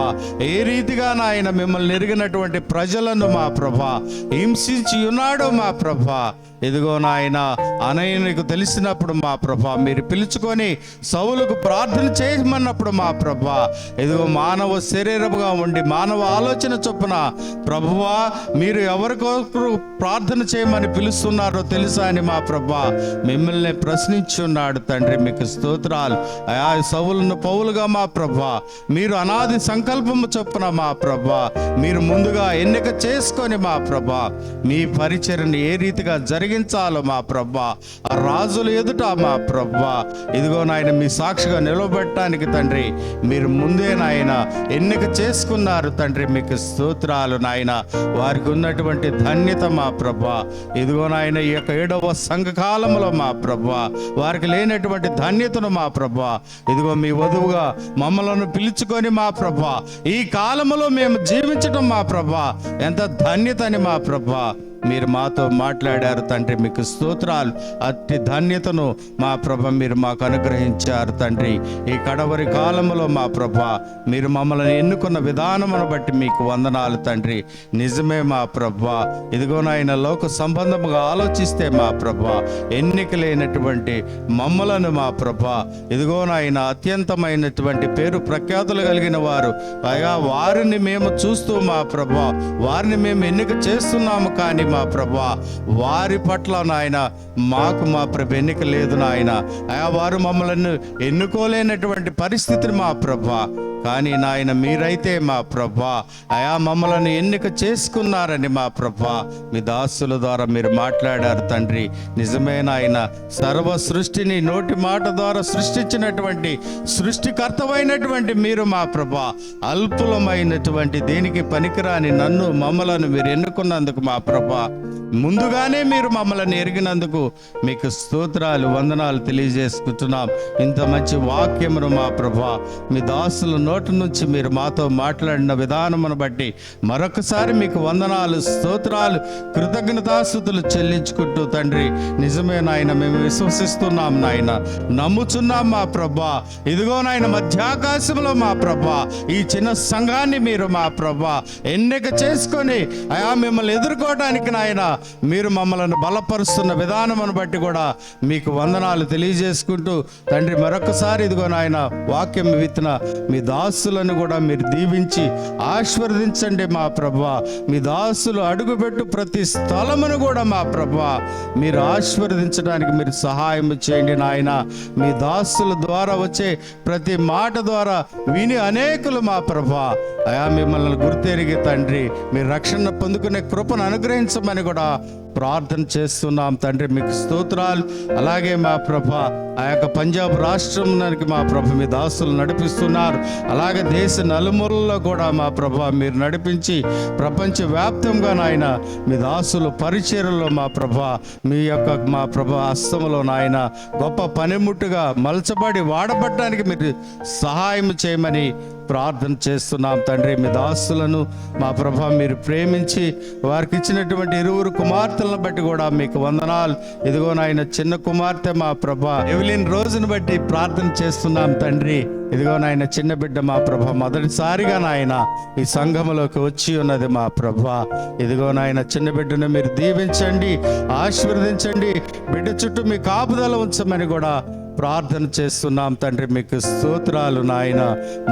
ఏ రీతిగా నాయన మిమ్మల్ని ఎరిగినటువంటి ప్రజలను మా ప్రభ హింసించి ఉన్నాడో మా ప్రభ, ఇదిగో నాయన అనయ్యకు తెలిసినప్పుడు మా ప్రభ మీరు పిలుచుకొని సౌలుకు ప్రార్థన చేయమన్నప్పుడు మా ప్రభ ఇదిగో మానవ శరీరముగా ఉండి మానవ ఆలోచన చొప్పున ప్రభువా మీరు ఎవరికొకరు ప్రార్థన చేయమని పిలుస్తున్నారో తెలుసా అని మా ప్రభ మిమ్మల్ని ప్రశ్నించున్నాడు తండ్రి. మీకు స్తోత్రాలు. అయా సౌలును పౌలుగా మా ప్రభ మీరు అనాది సంకల్పము చొప్పున మా ప్రభ మీరు ముందుగా ఎన్నిక చేసుకొని మా ప్రభ మీ పరిచర్ని ఏ రీతిగా జరిగించాలో మా ప్రభ ఆ రాజుల ఎదుట మా ప్రభ ఇదిగో నాయన మీ సాక్షిగా నిలబెట్టడానికి తండ్రి మీరు ముందే నాయన ఎన్నిక చేసుకున్నారు తండ్రి. మీకు స్తోత్రాలు నాయన. వారికి ఉన్నటువంటి ధన్యత మా ప్రభ ఇదిగో నాయన ఈ యొక్క 7వ సంఘకాలంలో మా ప్రభ వారికి లేనటువంటి ధన్యతను మా ప్రభ ఇదిగో మీ వధువుగా మమ్మలను పిలుచుకొని మా ప్రభ ఈ కాలములో మేము జీవించటం మా ప్రభ ఎంత ధన్యత అని మా ప్రభ మీరు మాతో మాట్లాడారు తండ్రి. మీకు స్తోత్రాలు. అట్టి ధన్యతను మా ప్రభ మీరు మాకు అనుగ్రహించారు తండ్రి. ఈ కడవరి కాలములో మా ప్రభ మీరు మమ్మల్ని ఎన్నుకున్న విధానమును బట్టి మీకు వందనాలు తండ్రి. నిజమే మా ప్రభ ఇదిగో నాయన లోక సంబంధముగా ఆలోచిస్తే మా ప్రభ ఎన్నిక లేనటువంటి మమ్మలను మా ప్రభ ఇదిగో నాయన అత్యంతమైనటువంటి పేరు ప్రఖ్యాతులు కలిగిన వారు అయా వారిని మేము చూస్తూ మా ప్రభ వారిని మేము ఎన్నిక చేస్తున్నాము, కానీ మా ప్రభా వారి పట్ల నాయన మాకు మా ప్రభ ఎన్నిక లేదు నాయన. అయా వారు మమ్మల్ని ఎన్నుకోలేనటువంటి పరిస్థితిని మా ప్రభా, కానీ నాయన మీరైతే మా ప్రభా అయా మమ్మల్ని ఎన్నిక చేసుకున్నారని మా ప్రభా మీ దాసుల ద్వారా మీరు మాట్లాడారు తండ్రి. నిజమే నాయన. సర్వ సృష్టిని నోటి మాట ద్వారా సృష్టించినటువంటి సృష్టికర్తమైనటువంటి మీరు మా ప్రభా అల్పులమైనటువంటి దేనికి పనికిరాని నన్ను మమ్మలను మీరు ఎన్నుకున్నందుకు మా ప్రభా ముందుగానే మీరు మమ్మల్ని ఎరిగినందుకు మీకు స్తోత్రాలు వందనాలు తెలియజేసుకుంటున్నాం. ఇంత మంచి వాక్యమును మా ప్రభా మీ దాసుల నోటి నుంచి మీరు మాతో మాట్లాడిన విధానమును బట్టి మరొకసారి మీకు వందనాలు స్తోత్రాలు కృతజ్ఞతాస్తుతులు చెల్లించుకుంటూ తండ్రి నిజమే నాయన మేము విశ్వసిస్తున్నాం నాయన, నమ్ముచున్నాం మా ప్రభా. ఇదిగో నాయన మధ్యాకాశంలో మా ప్రభా ఈ చిన్న సంఘాన్ని మీరు మా ప్రభా ఎన్నిక చేసుకొని అయా మిమ్మల్ని ఎదుర్కోవడానికి నాయన మీరు మమ్మల్ని బలపరుస్తున్న విధానమును బట్టి కూడా మీకు వందనాలు తెలియజేసుకుంటూ తండ్రి మరొకసారి ఇదిగో నాయన వాక్యం విత్తిన మీ దాసులను కూడా మీరు దీవించి ఆశీర్వదించండి మా ప్రభా. మీ దాసులు అడుగుపెట్టు ప్రతి స్థలమును కూడా మా ప్రభా మీరు ఆశీర్వదించడానికి మీరు సహాయం చేయండి నాయన. మీ దాసుల ద్వారా వచ్చే ప్రతి మాట ద్వారా విని అనేకులు మా ప్రభా అయా మిమ్మల్ని గుర్తెరిగి తండ్రి మీరు రక్షణ పొందుకునే కృపను అనుగ్రహించమని కూడా ప్రార్థన చేస్తున్నాం తండ్రి. మీకు స్తోత్రాలు. అలాగే మా ప్రభ ఆ యొక్క పంజాబ్ రాష్ట్రానికి మా ప్రభ మీ దాసులు నడిపిస్తున్నారు. అలాగే దేశ నలుమూలలో కూడా మా ప్రభ మీరు నడిపించి ప్రపంచవ్యాప్తంగా నాయన మీ దాసులు పరిచర్యలో మా ప్రభ మీ యొక్క మా ప్రభ హస్తములో నాయన గొప్ప పనిముట్టుగా మలచబడి వాడబడటానికి మీరు సహాయం చేయమని ప్రార్థన చేస్తున్నాం తండ్రి. మీ దాసులను మా ప్రభ మీరు ప్రేమించి వారికి ఇచ్చినటువంటి 2 కుమార్తెలను బట్టి కూడా మీకు వందనాలు. ఇదిగో నాయన చిన్న కుమార్తె మా ప్రభ ఎవలిన్ రోజును బట్టి ప్రార్థన చేస్తున్నాం తండ్రి. ఇదిగో నాయన చిన్న బిడ్డ మా ప్రభ మొదటిసారిగా నాయన ఈ సంఘములోకి వచ్చి ఉన్నది మా ప్రభ. ఇదిగో నాయన చిన్న బిడ్డను మీరు దీవించండి, ఆశీర్వదించండి, బిడ్డ చుట్టూ మీ కాపుదల ఉంచమని కూడా ప్రార్థన చేస్తున్నాం తండ్రి. మీకు స్తోత్రాలు నాయన.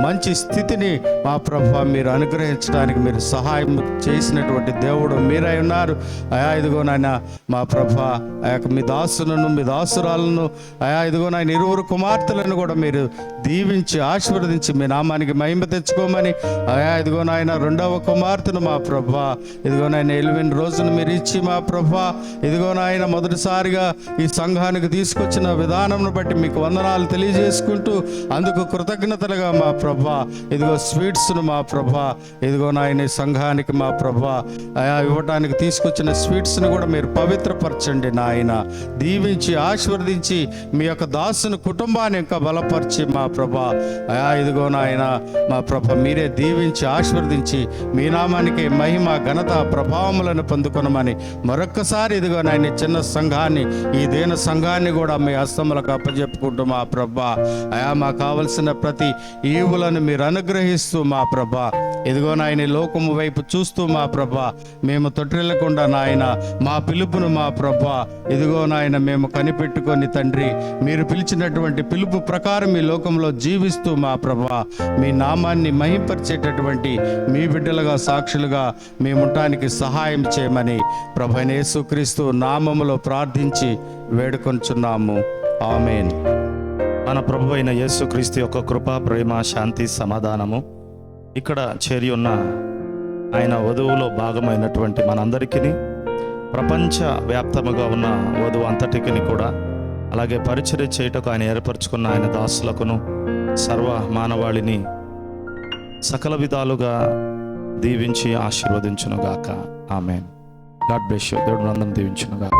మంచి స్థితిని మా ప్రభా మీరు అనుగ్రహించడానికి మీరు సహాయం చేసినటువంటి దేవుడు మీరై ఉన్నారు అయా. ఇదిగో నాయన మా ప్రభా ఆ యొక్క మీ దాసులను మీ దాసురాలను అయా ఇదిగో నాయన ఇరువురు కుమార్తెలను కూడా మీరు దీవించి ఆశీర్వదించి మీ నామానికి మహిమ తెచ్చుకోమని అయా ఇదిగో నాయన రెండవ కుమార్తెను మా ప్రభా ఇదిగో నాయన 11 రోజులు మీరు ఇచ్చి మా ప్రభా ఇదిగో నాయన మొదటిసారిగా ఈ సంఘానికి తీసుకొచ్చిన విధానంను బట్టి మీకు వందనాలు తెలియజేసుకుంటూ అందుకు కృతజ్ఞతలుగా మా ప్రభా ఇదిగో స్వీట్స్ను మా ప్రభా ఇదిగో నాయన ఈ సంఘానికి మా ప్రభా అయా ఇవ్వడానికి తీసుకొచ్చిన స్వీట్స్ను కూడా మీరు పవిత్రపరచండి నాయన. దీవించి ఆశీర్వదించి మీ యొక్క దాసుని కుటుంబాన్ని ఇంకా బలపరిచి మా ప్రభా అయా ఇదిగో నాయన మా ప్రభ మీరే దీవించి ఆశీర్వదించి మీ నామానికి మహిమ ఘనత ప్రభావములను పొందుకొనమని మరొక్కసారి ఇదిగో నాయన చిన్న సంఘాన్ని ఈ దీన సంఘాన్ని కూడా మీ హస్తములకు అప్పచెప్పుకుంటూ మా ప్రభా అయా మాకు కావలసిన ప్రతి ఈవులను మీరు అనుగ్రహిస్తూ మా ప్రభా ఇదిగో నాయన లోకము వైపు చూస్తూ మా ప్రభా మేము తొట్టిల్లకుండా నాయన మా పిలుపును మా ప్రభా ఇదిగో నాయన మేము కనిపెట్టుకొని తండ్రి మీరు పిలిచినటువంటి పిలుపు ప్రకారం ఈ లోకంలో జీవిస్తూ మా ప్రభా మీ నామాన్ని మహింపరిచేటటువంటి మీ బిడ్డలుగా సాక్షులుగా మేముంటానికి సహాయం చేయమని ప్రభువైన యేసుక్రీస్తు నామములో ప్రార్థించి వేడుకొంచున్నాము. ఆమేన్. మన ప్రభు అయిన యేసుక్రీస్తు యొక్క కృప, ప్రేమ, శాంతి, సమాధానము ఇక్కడ చేరి ఉన్న ఆయన వధువులో భాగమైనటువంటి మనందరికీ, ప్రపంచ వ్యాప్తముగా ఉన్న వధువు అంతటికి కూడా, అలాగే పరిచర్య చేయుటకు ఆయన ఏర్పరచుకున్న ఆయన దాసులకును సర్వ మానవాళిని సకల విధాలుగా దీవించి ఆశీర్వదించునుగాక. ఆమేన్. God bless you. దేవుడు అందరిని దీవించునుగాక.